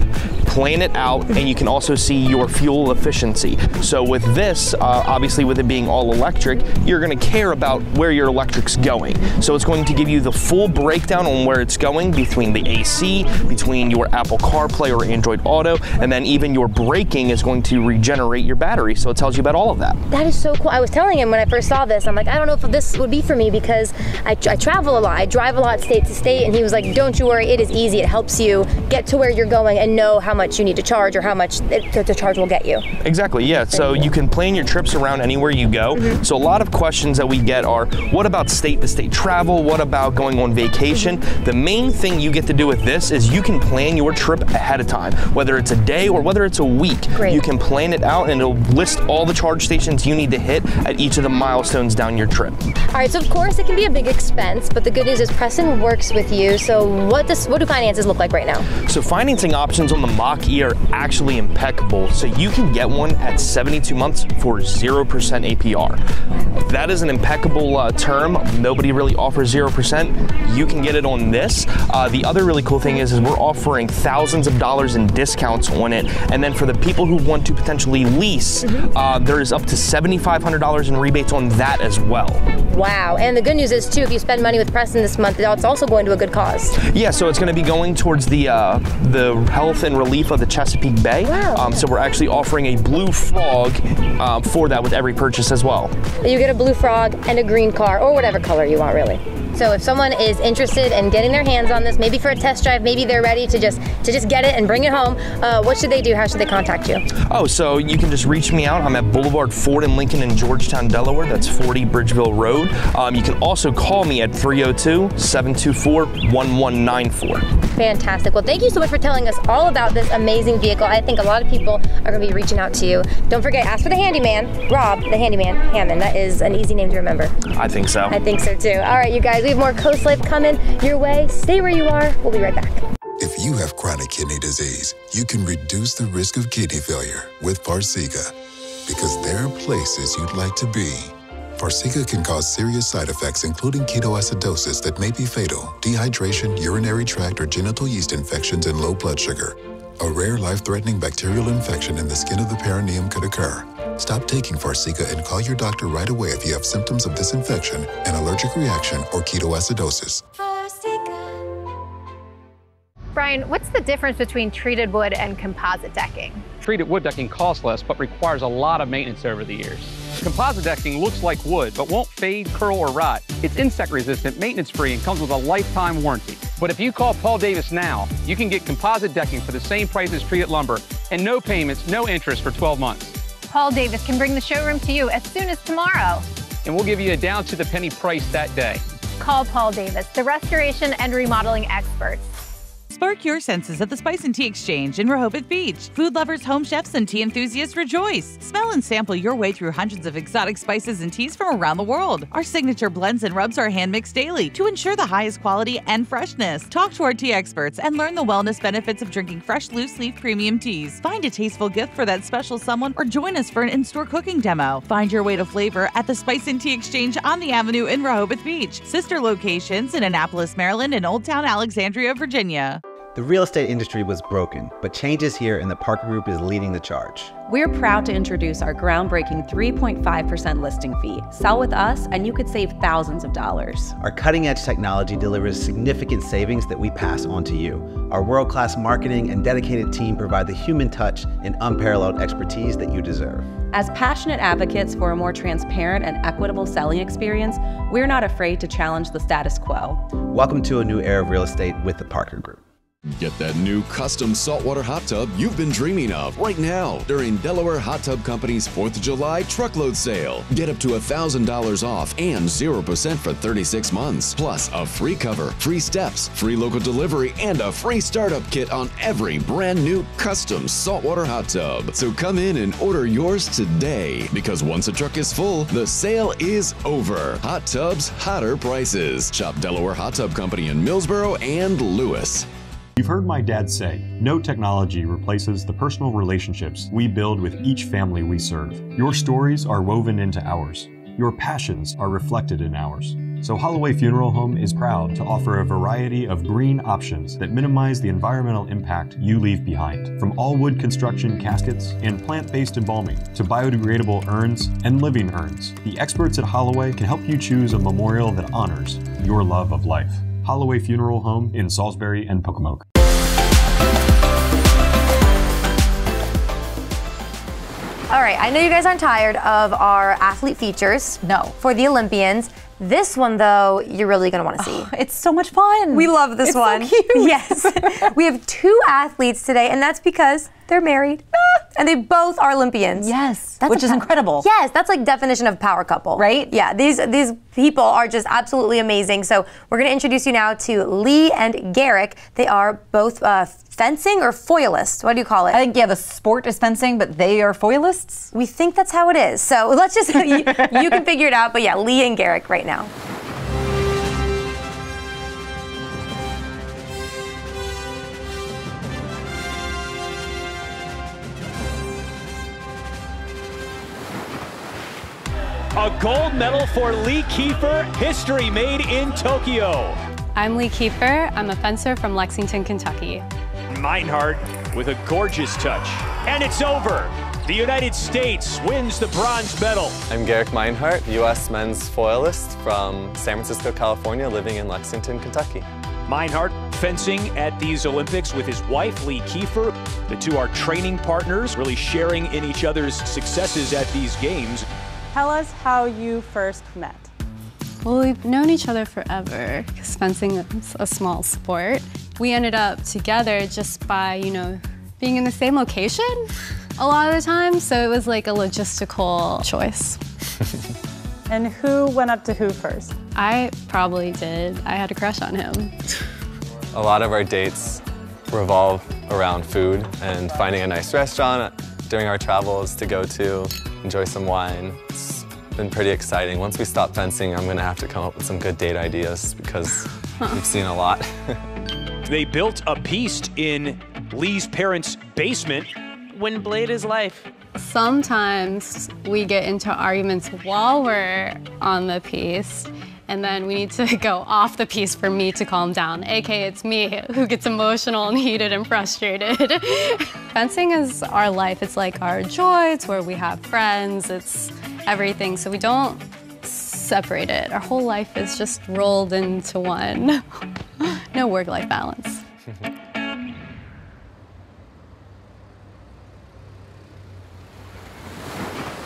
plan it out, and you can also see your fuel efficiency. So with this, obviously with it being all electric, you're going to care about where your electric's going. So it's going to give you the full breakdown on where it's going between the AC, between your Apple CarPlay or Android Auto, and then even your braking is going to regenerate your battery. So it tells you about all of that. That is so cool. I was telling him when I first saw this, I'm like, I don't know if this would be for me because I travel a lot. I drive a lot state to state, and he was like, don't you worry, it is easy. It helps you get to where you're going and know how much you need to charge or how much the charge will get you. Exactly, yeah. So you can plan your trips around anywhere you go. So a lot of questions that we get are, what about state to state travel? What about going on vacation? The main thing you get to do with this is you can plan your trip ahead of time, whether it's a day or whether it's a week. Great. You can plan it out and it'll list all the charge stations you need to hit at each of the milestones down your trip. All right, so of course it can be a big expense, but the good news is Preston works with you. So what do finances look like right now? So financing options on the Mach-E are actually impeccable. So you can get one at 72 months for 0% APR. That is an impeccable term. Nobody really offers 0%. You can get it on this. The other really cool thing is we're offering thousands of dollars in discounts on it. And then for the people who want to potentially lease, there is up to $7,500 in rebates on that as well. Wow, and the good news is too, if you spend money with Preston this month, it's also going to a good cause. Yeah, so it's going to be going towards the health and relief of the Chesapeake Bay. Wow. So we're actually offering a blue frog for that with every purchase as well. You get a blue frog and a green car, or whatever color you want, really. So if someone is interested in getting their hands on this, maybe for a test drive, maybe they're ready to just get it and bring it home, what should they do? How should they contact you? Oh, so you can just reach me out. I'm at Boulevard Ford and Lincoln in Georgetown, Delaware. That's 40 Bridgeville Road. You can also call me at 302-724-1194. Fantastic. Well, thank you so much for telling us all about this amazing vehicle. I think a lot of people are going to be reaching out to you. Don't forget, ask for the handyman, Rob, the handyman, Hammond. That is an easy name to remember. I think so. I think so too. All right, you guys, we have more Coast Life coming your way. Stay where you are. We'll be right back. If you have chronic kidney disease, you can reduce the risk of kidney failure with Farxiga, because there are places you'd like to be. Farxiga can cause serious side effects, including ketoacidosis that may be fatal, dehydration, urinary tract or genital yeast infections, and low blood sugar. A rare life-threatening bacterial infection in the skin of the perineum could occur. Stop taking Farxiga and call your doctor right away if you have symptoms of this infection, an allergic reaction, or ketoacidosis. Brian, what's the difference between treated wood and composite decking? Treated wood decking costs less, but requires a lot of maintenance over the years. Composite decking looks like wood, but won't fade, curl, or rot. It's insect resistant, maintenance-free, and comes with a lifetime warranty. But if you call Paul Davis now, you can get composite decking for the same price as treated lumber, and no payments, no interest for 12 months. Paul Davis can bring the showroom to you as soon as tomorrow. And we'll give you a down-to-the-penny price that day. Call Paul Davis, the restoration and remodeling expert. Spark your senses at the Spice and Tea Exchange in Rehoboth Beach. Food lovers, home chefs, and tea enthusiasts rejoice. Smell and sample your way through hundreds of exotic spices and teas from around the world. Our signature blends and rubs are hand-mixed daily to ensure the highest quality and freshness. Talk to our tea experts and learn the wellness benefits of drinking fresh, loose-leaf premium teas. Find a tasteful gift for that special someone or join us for an in-store cooking demo. Find your way to flavor at the Spice and Tea Exchange on the Avenue in Rehoboth Beach. Sister locations in Annapolis, Maryland, and Old Town Alexandria, Virginia. The real estate industry was broken, but change is here and the Parker Group is leading the charge. We're proud to introduce our groundbreaking 3.5% listing fee. Sell with us and you could save thousands of dollars. Our cutting-edge technology delivers significant savings that we pass on to you. Our world-class marketing and dedicated team provide the human touch and unparalleled expertise that you deserve. As passionate advocates for a more transparent and equitable selling experience, we're not afraid to challenge the status quo. Welcome to a new era of real estate with the Parker Group. Get that new custom saltwater hot tub you've been dreaming of right now during Delaware Hot Tub Company's 4th of July truckload sale. Get up to $1,000 off and 0% for 36 months. Plus a free cover, free steps, free local delivery, and a free startup kit on every brand new custom saltwater hot tub. So come in and order yours today, because once a truck is full, the sale is over. Hot tubs, hotter prices. Shop Delaware Hot Tub Company in Millsboro and Lewis. You've heard my dad say, no technology replaces the personal relationships we build with each family we serve. Your stories are woven into ours. Your passions are reflected in ours. So Holloway Funeral Home is proud to offer a variety of green options that minimize the environmental impact you leave behind. From all wood construction caskets and plant-based embalming to biodegradable urns and living urns, the experts at Holloway can help you choose a memorial that honors your love of life. Holloway Funeral Home in Salisbury and Pocomoke. All right, I know you guys aren't tired of our athlete features. No. For the Olympians. This one, though, you're really going to want to see. Oh, it's so much fun. We love this one. It's so cute. Yes. We have 2 athletes today, and that's because they're married. And they both are Olympians. Yes, which is incredible. Yes, that's like definition of power couple. Right? Yeah, these people are just absolutely amazing. So we're going to introduce you now to Lee and Garrick. They are both fencing or foilists. What do you call it? I think, yeah, the sport is fencing, but they are foilists. We think that's how it is. So let's just, you can figure it out. But yeah, Lee and Garrick right now. A gold medal for Lee Kiefer, history made in Tokyo. I'm Lee Kiefer. I'm a fencer from Lexington, Kentucky. Meinhardt with a gorgeous touch. And it's over. The United States wins the bronze medal. I'm Garrick Meinhardt, U.S. men's foilist from San Francisco, California, living in Lexington, Kentucky. Meinhardt fencing at these Olympics with his wife, Lee Kiefer. The two are training partners, really sharing in each other's successes at these games. Tell us how you first met. Well, we've known each other forever because fencing is a small sport. We ended up together just by, being in the same location a lot of the time, so it was like a logistical choice. And who went up to who first? I probably did. I had a crush on him. A lot of our dates revolve around food and finding a nice restaurant during our travels to go to, enjoy some wine. It's been pretty exciting. Once we stop fencing, I'm gonna have to come up with some good date ideas because we've seen a lot. They built a piste in Lee's parents' basement. When blade is life. Sometimes we get into arguments while we're on the piste, and then we need to go off the piste for me to calm down, aka it's me who gets emotional and heated and frustrated. Fencing is our life. It's like our joy. It's where we have friends. It's everything. So we don't separate it. Our whole life is just rolled into one. No work-life balance.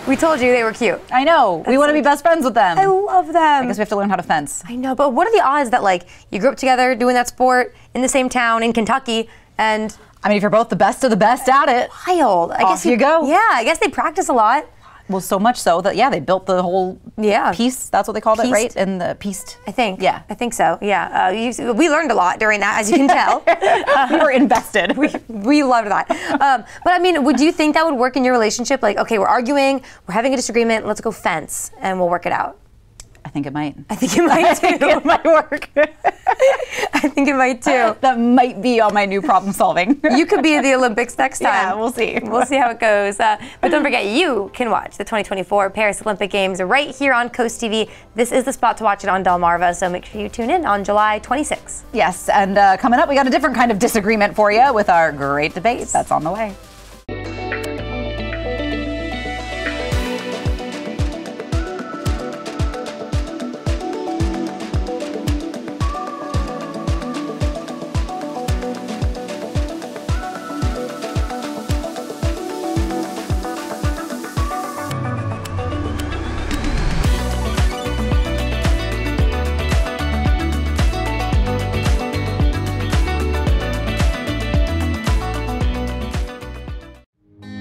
We told you they were cute. I know. We want to be best friends with them. I love them. I guess we have to learn how to fence. I know, but what are the odds that you grew up together doing that sport in the same town in Kentucky, And I mean, if you're both the best of the best at it, wild. I guess you go. Yeah, I guess they practice a lot. Well, so much so that, they built the whole piece. That's what they called it, right? And the pieced. I think. Yeah. I think so, yeah. We learned a lot during that, as you can tell. We were invested. We loved that. But I mean, would you think that would work in your relationship? Like, okay, we're arguing, we're having a disagreement, let's go fence, and we'll work it out. I think it might. I think it might too. I think it might work. I think it might too. That might be on my new problem solving. You could be at the Olympics next time. Yeah, we'll see. We'll see how it goes. But don't forget, you can watch the 2024 Paris Olympic Games right here on Coast TV. This is the spot to watch it on Delmarva, so make sure you tune in on July 26th. Yes, and coming up, we got a different kind of disagreement for you with our great debate. That's on the way.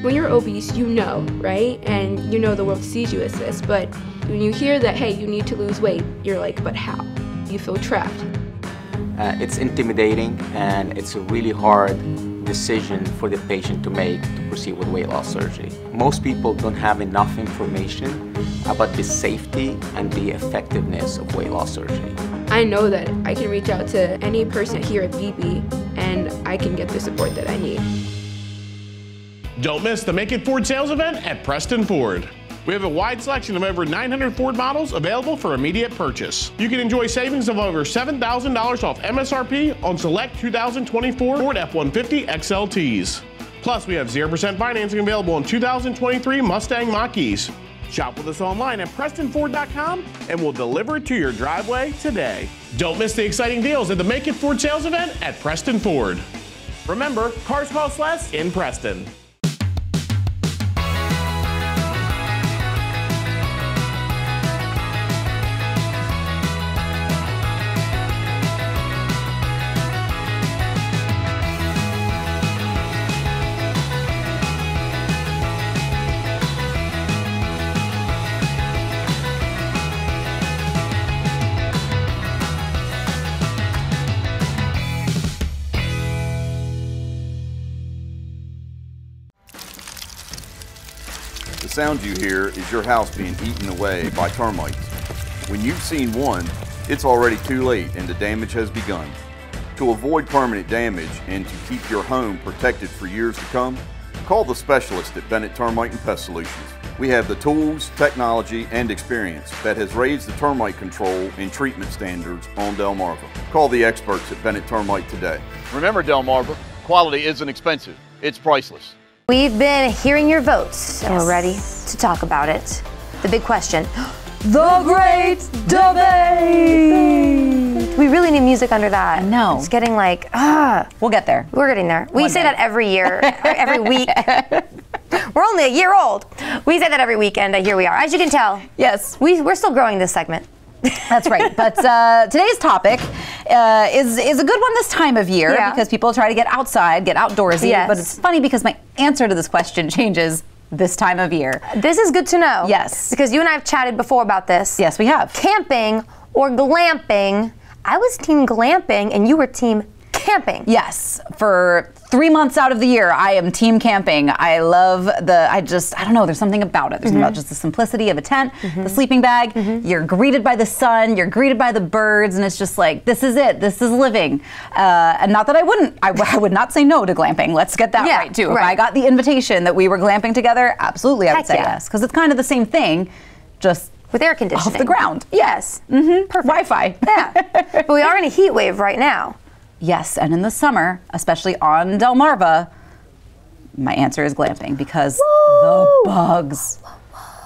When you're obese, you know, right? And you know the world sees you as this, but when you hear that, hey, you need to lose weight, you're like, but how? You feel trapped. It's intimidating, and it's a really hard decision for the patient to make to proceed with weight loss surgery. Most people don't have enough information about the safety and the effectiveness of weight loss surgery. I know that I can reach out to any person here at BB, and I can get the support that I need. Don't miss the Make It Ford sales event at Preston Ford. We have a wide selection of over 900 Ford models available for immediate purchase. You can enjoy savings of over $7,000 off MSRP on select 2024 Ford F-150 XLTs. Plus, we have 0% financing available on 2023 Mustang Mach-E's. Shop with us online at PrestonFord.com and we'll deliver it to your driveway today. Don't miss the exciting deals at the Make It Ford sales event at Preston Ford. Remember, cars cost less in Preston. The sound you hear is your house being eaten away by termites. When you've seen one, it's already too late and the damage has begun. To avoid permanent damage and to keep your home protected for years to come, call the specialist at Bennett Termite and Pest Solutions. We have the tools, technology, and experience that has raised the termite control and treatment standards on Delmarva. Call the experts at Bennett Termite today. Remember, Delmarva, quality isn't expensive, it's priceless. We've been hearing your votes, and we're ready to talk about it. The big question, the great debate! We really need music under that. No. It's getting like, We'll get there. We're getting there. We say that every year, every week. We're only a year old. We say that every week, and here we are. As you can tell, yes, we're still growing this segment. That's right. But today's topic is a good one this time of year because people try to get outside, get outdoorsy. Yes. But it's funny because my answer to this question changes this time of year. This is good to know. Yes. Because you and I have chatted before about this. Yes, we have. Camping or glamping. I was team glamping and you were team camping. Yes. For 3 months out of the year, I am team camping. I love I don't know, there's something about it. There's something about just the simplicity of a tent, the sleeping bag. You're greeted by the sun, you're greeted by the birds, and it's just like, this is it, this is living. And not that I would not say no to glamping. Let's get that right too. If I got the invitation that we were glamping together, absolutely I would say yes. Because it's kind of the same thing, just with air conditioning. Off the ground. Yes. Perfect. Wi-Fi. Yeah. But we are in a heat wave right now. Yes, and in the summer, especially on Delmarva, my answer is glamping because the bugs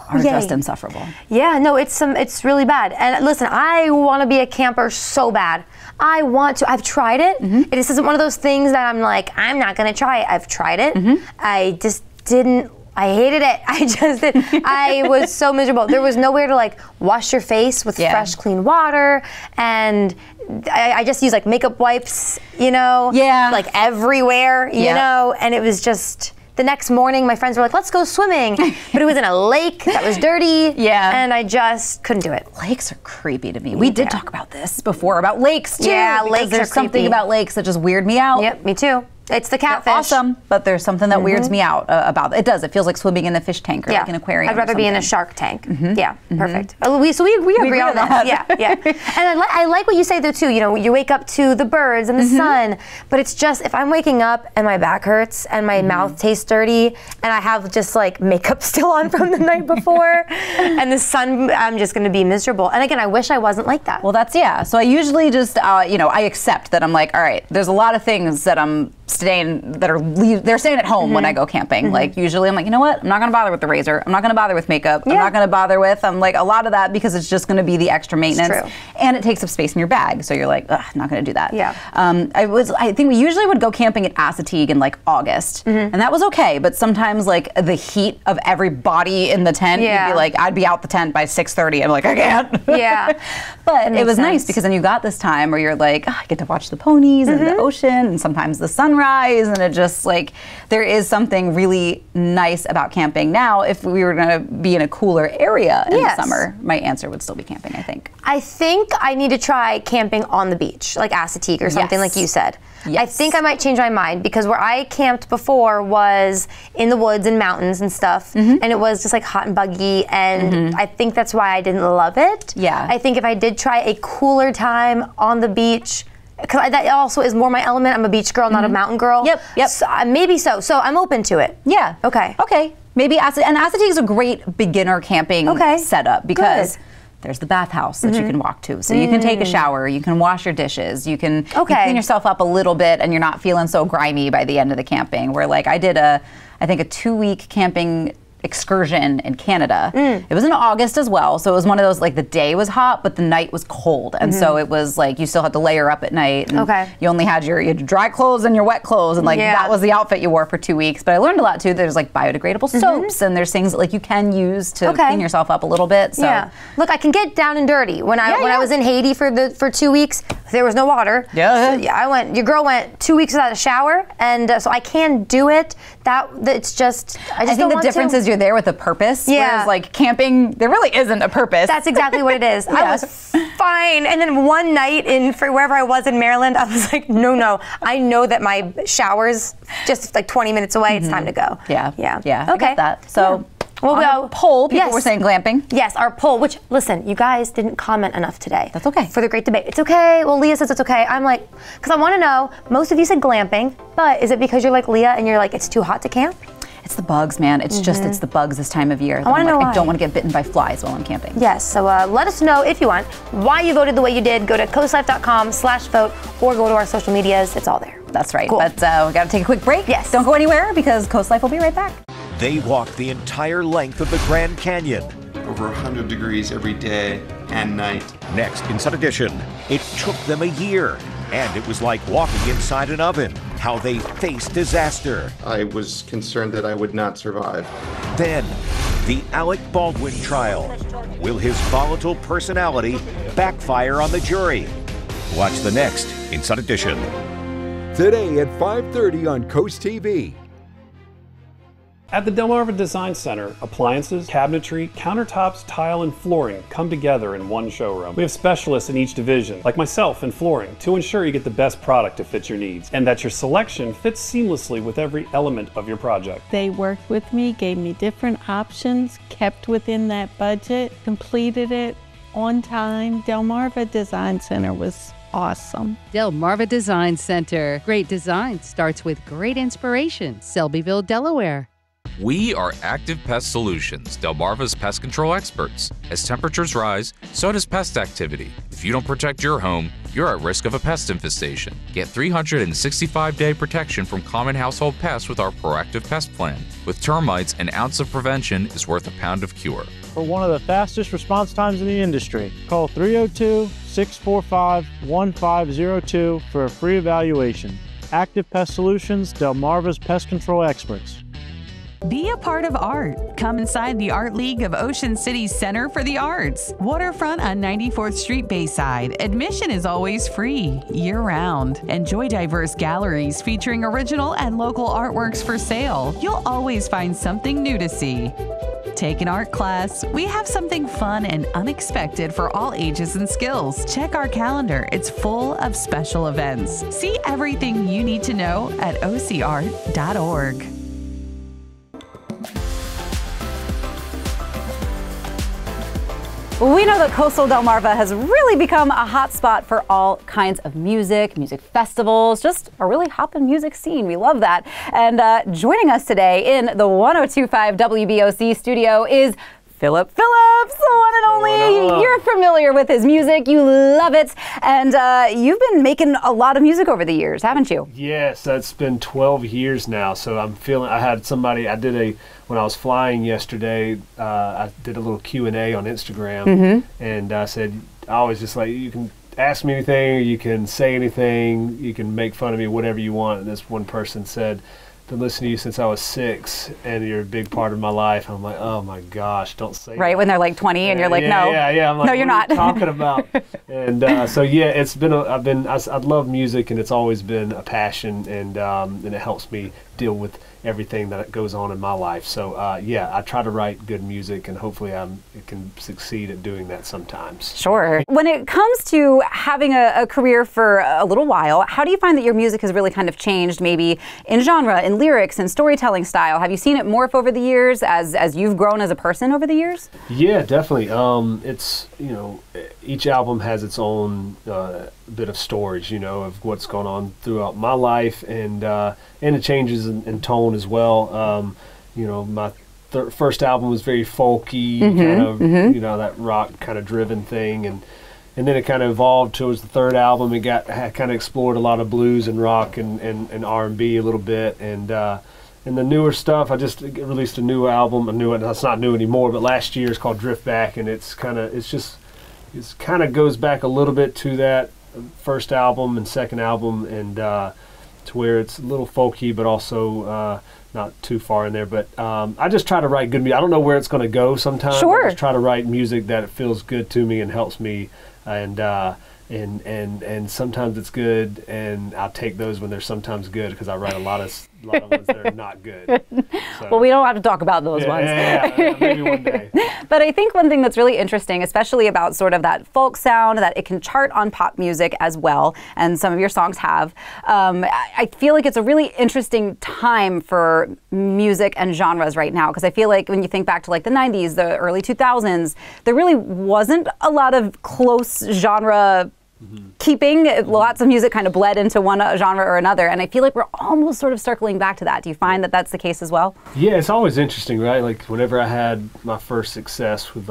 are just insufferable. Yeah, no, it's really bad. And listen, I want to be a camper so bad. I want to. I've tried it. This isn't one of those things that I'm like, I'm not going to try it. I've tried it. I just didn't. I hated it. I was so miserable. There was nowhere to like wash your face with fresh, clean water, and I just use like makeup wipes, you know? Yeah. Like everywhere, you Yep. know? And it was just, the next morning my friends were like, let's go swimming. But it was in a lake that was dirty. Yeah. And I just couldn't do it. Lakes are creepy to me. We did talk about this before, about lakes too. Yeah, because lakes there's are something creepy. about lakes that just weird me out. Yep, me too. It's the catfish. They're awesome, but there's something that weirds me out about it. Does. It feels like swimming in a fish tank or like an aquarium. I'd rather or be in a something. shark tank. Yeah, perfect. So we agree on on that. that. Yeah. And I like what you say though too. You know, you wake up to the birds and the sun, but it's just if I'm waking up and my back hurts and my mouth tastes dirty and I have just like makeup still on from the night before and the sun, I'm just going to be miserable. And again, I wish I wasn't like that. Well, that's So I usually just I accept that I'm like, all right, there's a lot of things that I'm they're staying at home when I go camping. Like usually I'm like, you know what? I'm not gonna bother with the razor. I'm not gonna bother with makeup. I'm not gonna bother with, I'm like a lot of that because it's just gonna be the extra maintenance. True. And it takes up space in your bag. So you're like, ugh, not gonna do that. Yeah. I think we usually would go camping at Assateague in like August. And that was okay. But sometimes like the heat of everybody in the tent, you'd be like, I'd be out the tent by 6:30. I'm like, I can't. Yeah. But it was nice because then you got this time where you're like, oh, I get to watch the ponies and the ocean and sometimes the sunrise, and it just like there is something really nice about camping. Now, if we were going to be in a cooler area in the summer, my answer would still be camping, I think. I think I need to try camping on the beach, like Assateague or something like you said. I think I might change my mind because where I camped before was in the woods and mountains and stuff, and it was just like hot and buggy, and I think that's why I didn't love it. Yeah. I think if I did try a cooler time on the beach, because that also is more my element. I'm a beach girl, not a mountain girl. Yep. So, maybe so. So I'm open to it. Yeah. Okay. Maybe Assateague is a great beginner camping setup because there's the bathhouse that you can walk to. So you can take a shower, you can wash your dishes, you can clean yourself up a little bit and you're not feeling so grimy by the end of the camping. Where like I did I think a 2-week camping excursion in Canada. It was in August as well, so it was one of those like the day was hot but the night was cold, and so it was like you still had to layer up at night, and you only had your dry clothes and your wet clothes, and like that was the outfit you wore for 2 weeks. But I learned a lot too. There's like biodegradable soaps and there's things that like you can use to clean yourself up a little bit. So look, I can get down and dirty. When I was in Haiti for 2 weeks, there was no water. Your girl went 2 weeks without a shower, and so I can do it. It's just I think the difference is you're there with a purpose. Whereas like camping, there really isn't a purpose. That's exactly what it is. I was fine. And then one night for wherever I was in Maryland, I was like, no. I know that my shower's just like 20 minutes away. It's time to go. Yeah. Okay. I get that. So well, poll, people were saying glamping. Yes, our poll, which, listen, you guys didn't comment enough today. That's okay. For the great debate. It's okay. Well, Leah says it's okay. I'm like, because I want to know, most of you said glamping, but is it because you're like Leah and you're like, it's too hot to camp? It's the bugs, man. It's just, it's the bugs this time of year. I want to know why. I don't want to get bitten by flies while I'm camping. Yes, so let us know if you want why you voted the way you did. Go to coastlife.com/vote or go to our social medias. It's all there. That's right. Cool. But we got to take a quick break. Yes. Don't go anywhere because Coast Life will be right back. They walked the entire length of the Grand Canyon. Over 100 degrees every day and night. Next, Inside Edition, it took them a year, and it was like walking inside an oven. How they faced disaster. I was concerned that I would not survive. Then, the Alec Baldwin trial. Will his volatile personality backfire on the jury? Watch the next Inside Edition. Today at 5:30 on Coast TV. At the Delmarva Design Center, appliances, cabinetry, countertops, tile, and flooring come together in one showroom. We have specialists in each division, like myself in flooring, to ensure you get the best product to fit your needs, and that your selection fits seamlessly with every element of your project. They worked with me, gave me different options, kept within that budget, completed it on time. Delmarva Design Center was awesome. Delmarva Design Center. Great design starts with great inspiration. Selbyville, Delaware. We are Active Pest Solutions, Delmarva's pest control experts. As temperatures rise, so does pest activity. If you don't protect your home, you're at risk of a pest infestation. Get 365-day protection from common household pests with our Proactive Pest Plan. With termites, an ounce of prevention is worth a pound of cure. For one of the fastest response times in the industry, call 302-645-1502 for a free evaluation. Active Pest Solutions, Delmarva's pest control experts. Be a part of art. Come inside the Art League of Ocean City's Center for the Arts. Waterfront on 94th Street Bayside. Admission is always free, year-round. Enjoy diverse galleries featuring original and local artworks for sale. You'll always find something new to see. Take an art class. We have something fun and unexpected for all ages and skills. Check our calendar. It's full of special events. See everything you need to know at ocart.org. We know that coastal Delmarva has really become a hot spot for all kinds of music festivals, just a really hoppin' music scene. We love that. And joining us today in the 102.5 WBOC studio is Phillip Phillips, the one and only. You're familiar with his music. You love it. And you've been making a lot of music over the years, haven't you? Yes, that's been 12 years now. So I'm feeling, I had somebody, when I was flying yesterday, I did a little Q&A on Instagram. And I said, I always just like, you can ask me anything, or you can say anything, you can make fun of me, whatever you want. And this one person said, been listening to you since I was 6, and you're a big part of my life. I'm like, oh my gosh, don't say right that. When they're like 20 and you're like, no. Yeah. I'm like, no, you're not. What are you talking about? And so yeah, it's been. I love music, and it's always been a passion, and it helps me deal with everything that goes on in my life. So yeah, I try to write good music, and hopefully I can succeed at doing that sometimes. Sure. When it comes to having a career for a little while, how do you find that your music has really kind of changed, maybe in genre, in lyrics, and storytelling style? Have you seen it morph over the years as you've grown as a person over the years? Yeah, definitely. It's, each album has its own bit of stories, of what's going on throughout my life, and it changes in tone as well. My first album was very folky, kind of, that rock kind of driven thing, and then it kind of evolved towards the third album. It kind of explored a lot of blues and rock and R&B a little bit, and the newer stuff, I just released a new album, it's not new anymore, but last year it's called Drift Back, and it kind of goes back a little bit to that first album and second album, and to where it's a little folky, but also not too far in there. But I just try to write good music. I don't know where it's going to go sometimes. Sure. I just try to write music that it feels good to me and helps me, and sometimes it's good, and I'll take those when they're sometimes good, because I write a lot of ones that are not good. So. Well, we don't have to talk about those ones. Yeah, maybe one day. But I think one thing that's really interesting, especially about sort of that folk sound, that it can chart on pop music as well, and some of your songs have. I feel like it's a really interesting time for music and genres right now, because I feel like when you think back to like the 90s, the early 2000s, there really wasn't a lot of close genre keeping. Lots of music kind of bled into one genre or another, and I feel like we're almost sort of circling back to that. Do you find that that's the case as well? Yeah, it's always interesting, right? Like whenever I had my first success with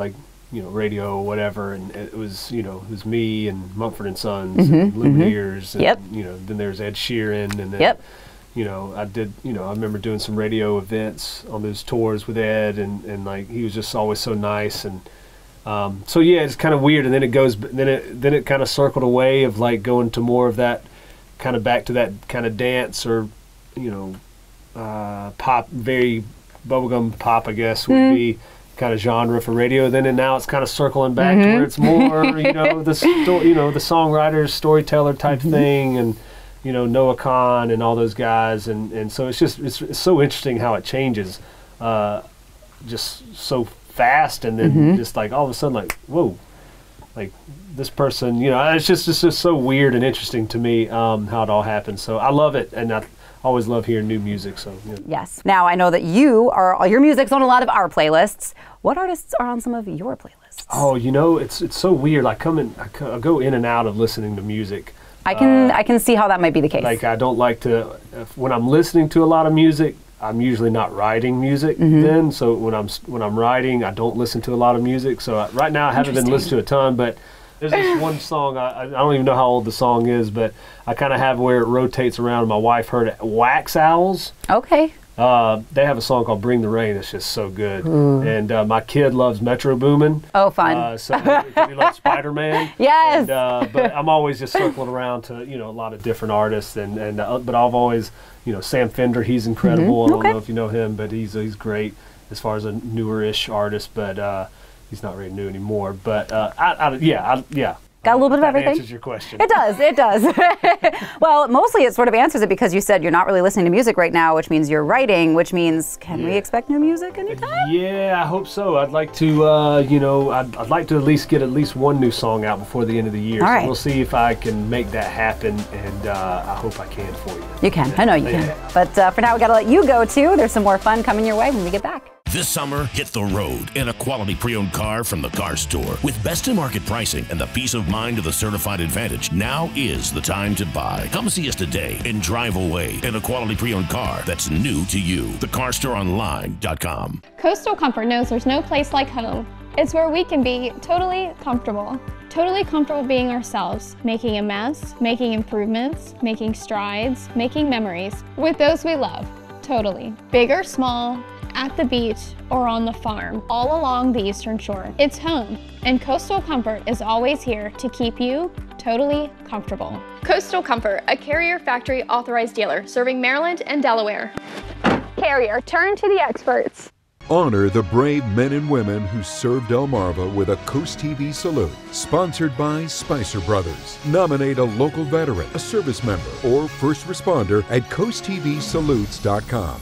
radio or whatever, and it was me and Mumford & Sons and Lumineers, and then there's Ed Sheeran, and then I remember doing some radio events on those tours with Ed, and like he was just always so nice, and so yeah, it's kind of weird, and then it kind of circled away of like going to more of that kind of back to that kind of dance or pop, very bubblegum pop, I guess would be kind of genre for radio. Then and now it's kind of circling back to where it's more the songwriter, storyteller type thing, and Noah Kahn and all those guys, and so it's so interesting how it changes, just so fast, and then just like all of a sudden, like whoa, like this person, it's just so weird and interesting to me how it all happens. So I love it, and I always love hearing new music. So yes. Now I know that your music's on a lot of our playlists. What artists are on some of your playlists? Oh, it's so weird. I go in and out of listening to music. I can see how that might be the case. Like I don't like to when I'm listening to a lot of music, I'm usually not writing music then. So when I'm writing, I don't listen to a lot of music. So right now I haven't been listening to a ton, but there's this one song, I don't even know how old the song is, but I kind of have where it rotates around. My wife heard it, Wax Owls. Okay. They have a song called "Bring the Rain." It's just so good. And my kid loves Metro Boomin. Oh, fun! So he loves Spider-Man. Yes. And, but I'm always just circling around to a lot of different artists, but I've always Sam Fender. He's incredible. I don't know if you know him, but he's great as far as a newer-ish artist. But he's not really new anymore. But yeah. Got a little bit of everything. Answers your question. It does. It does. Well, mostly it sort of answers it because you said you're not really listening to music right now, which means you're writing, which means can we expect new music anytime? Yeah, I hope so. I'd like to, I'd like to at least get one new song out before the end of the year. All so right. we'll see if I can make that happen, and I hope I can for you. You can. I know you can. But for now, we got to let you go too. There's some more fun coming your way when we get back. This summer, hit the road in a quality pre-owned car from the Car Store. With best-in-market pricing and the peace of mind of the Certified Advantage, now is the time to buy. Come see us today and drive away in a quality pre-owned car that's new to you. TheCarStoreOnline.com. Coastal Comfort knows there's no place like home. It's where we can be totally comfortable. Totally comfortable being ourselves, making a mess, making improvements, making strides, making memories with those we love. Totally. Big or small, at the beach, or on the farm, all along the Eastern Shore. It's home, and Coastal Comfort is always here to keep you totally comfortable. Coastal Comfort, a Carrier Factory authorized dealer serving Maryland and Delaware. Carrier, turn to the experts. Honor the brave men and women who served Delmarva with a Coast TV salute. Sponsored by Spicer Brothers. Nominate a local veteran, a service member, or first responder at coasttvsalutes.com.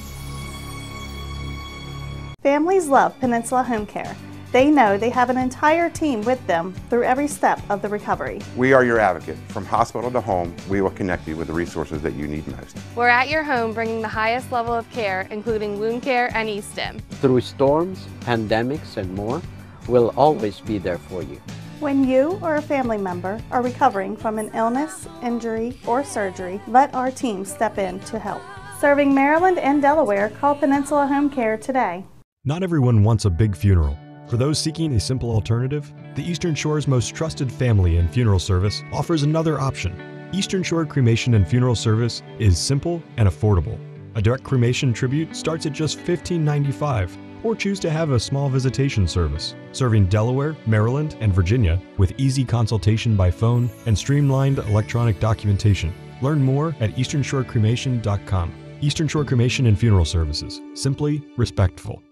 Families love Peninsula Home Care. They know they have an entire team with them through every step of the recovery. We are your advocate. From hospital to home, we will connect you with the resources that you need most. We're at your home bringing the highest level of care, including wound care and E-stim. Through storms, pandemics, and more, we'll always be there for you. When you or a family member are recovering from an illness, injury, or surgery, let our team step in to help. Serving Maryland and Delaware, call Peninsula Home Care today. Not everyone wants a big funeral. For those seeking a simple alternative, the Eastern Shore's most trusted family and funeral service offers another option. Eastern Shore Cremation and Funeral Service is simple and affordable. A direct cremation tribute starts at just $15.95, or choose to have a small visitation service, serving Delaware, Maryland, and Virginia with easy consultation by phone and streamlined electronic documentation. Learn more at easternshorecremation.com. Eastern Shore Cremation and Funeral Services. Simply respectful.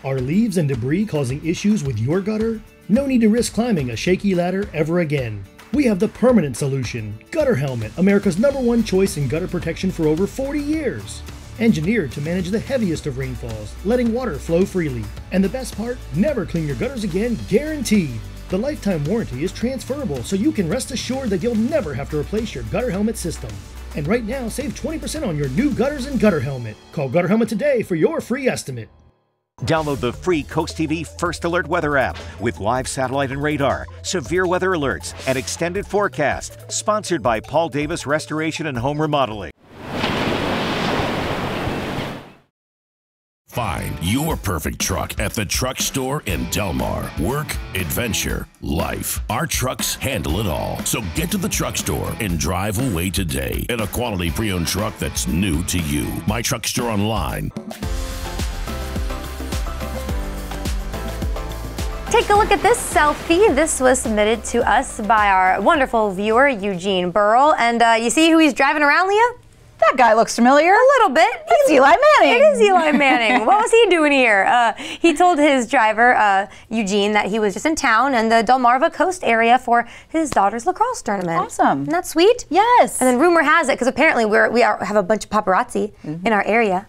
Are leaves and debris causing issues with your gutter? No need to risk climbing a shaky ladder ever again. We have the permanent solution. Gutter Helmet, America's #1 choice in gutter protection for over 40 years. Engineered to manage the heaviest of rainfalls, letting water flow freely. And the best part, never clean your gutters again, guaranteed. The lifetime warranty is transferable, so you can rest assured that you'll never have to replace your gutter helmet system. And right now, save 20% on your new gutters and Gutter Helmet. Call Gutter Helmet today for your free estimate. Download the free Coast TV First Alert weather app with live satellite and radar, severe weather alerts, and extended forecast. Sponsored by Paul Davis Restoration and Home Remodeling. Find your perfect truck at the Truck Store in Delmar. Work, adventure, life. Our trucks handle it all. So get to the Truck Store and drive away today in a quality pre-owned truck that's new to you. My Truck Store Online. Take a look at this selfie. This was submitted to us by our wonderful viewer, Eugene Burrell. And you see who he's driving around, Leah? That guy looks familiar. A little bit. It's Eli Manning. It is Eli Manning. What was he doing here? He told his driver, Eugene, that he was just in town in the Delmarva Coast area for his daughter's lacrosse tournament. Awesome. Isn't that sweet? Yes. And then rumor has it, because apparently we have a bunch of paparazzi in our area.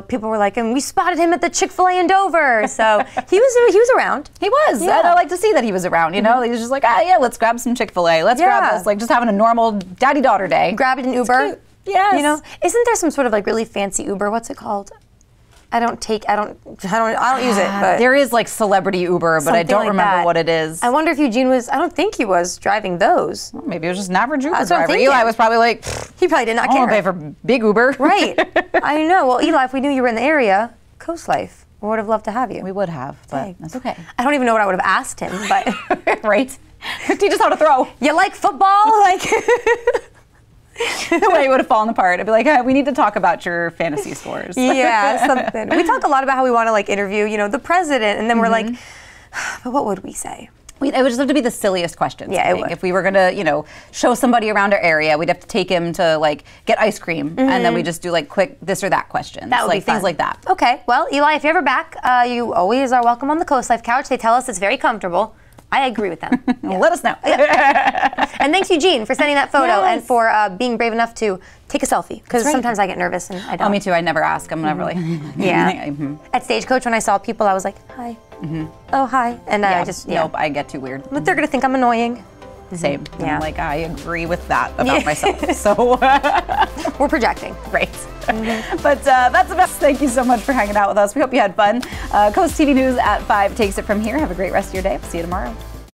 People were like, and we spotted him at the Chick-fil-A in Dover. So he was around. He was. Yeah. And I like to see that he was around. You know, he was just like, yeah, let's grab some Chick-fil-A. Let's grab this, like just having a normal daddy-daughter day. Grabbed an Uber. Yes. You know, isn't there some sort of like really fancy Uber? What's it called? I don't use it, but there is like celebrity Uber, but I don't like remember that. what it is. I wonder if Eugene was. I don't think he was driving those. Well, maybe it was just an average Uber That's what I'm driver. thinking. Eli was probably like, he probably did not I care. won't pay for big Uber. Right. I know. Well, Eli, if we knew you were in the area, COASTLIFE, we would have loved to have you. We would have, but that's okay. I don't even know what I would have asked him, but right. Teach us how to throw. You like football? Like. the way it would have fallen apart. I'd be like, hey, we need to talk about your fantasy scores. Yeah, something. We talk a lot about how we want to like interview, you know, the president, and then we're like, but what would we say? It would just have to be the silliest questions. Yeah, I think. If we were gonna, you know, show somebody around our area, we'd have to take him to like get ice cream, and then we just do like quick this or that questions. That would like be fun. things like that. Okay, well, Eli, if you're ever back, you always are welcome on the Coast Life couch. They tell us it's very comfortable. I agree with them. Let us know. And thanks, Eugene, for sending that photo Yes. and for being brave enough to take a selfie. Because That's right. sometimes I get nervous and I don't. Oh, me too. I never ask. I'm never like. Yeah. At Stagecoach, when I saw people, I was like, hi. Oh, hi. And I just, Nope, I get too weird. But they're going to think I'm annoying. Same. Yeah. I'm like, I agree with that about myself. So we're projecting. Great. But that's the best. Thank you so much for hanging out with us. We hope you had fun. Coast TV News at 5 takes it from here. Have a great rest of your day. See you tomorrow.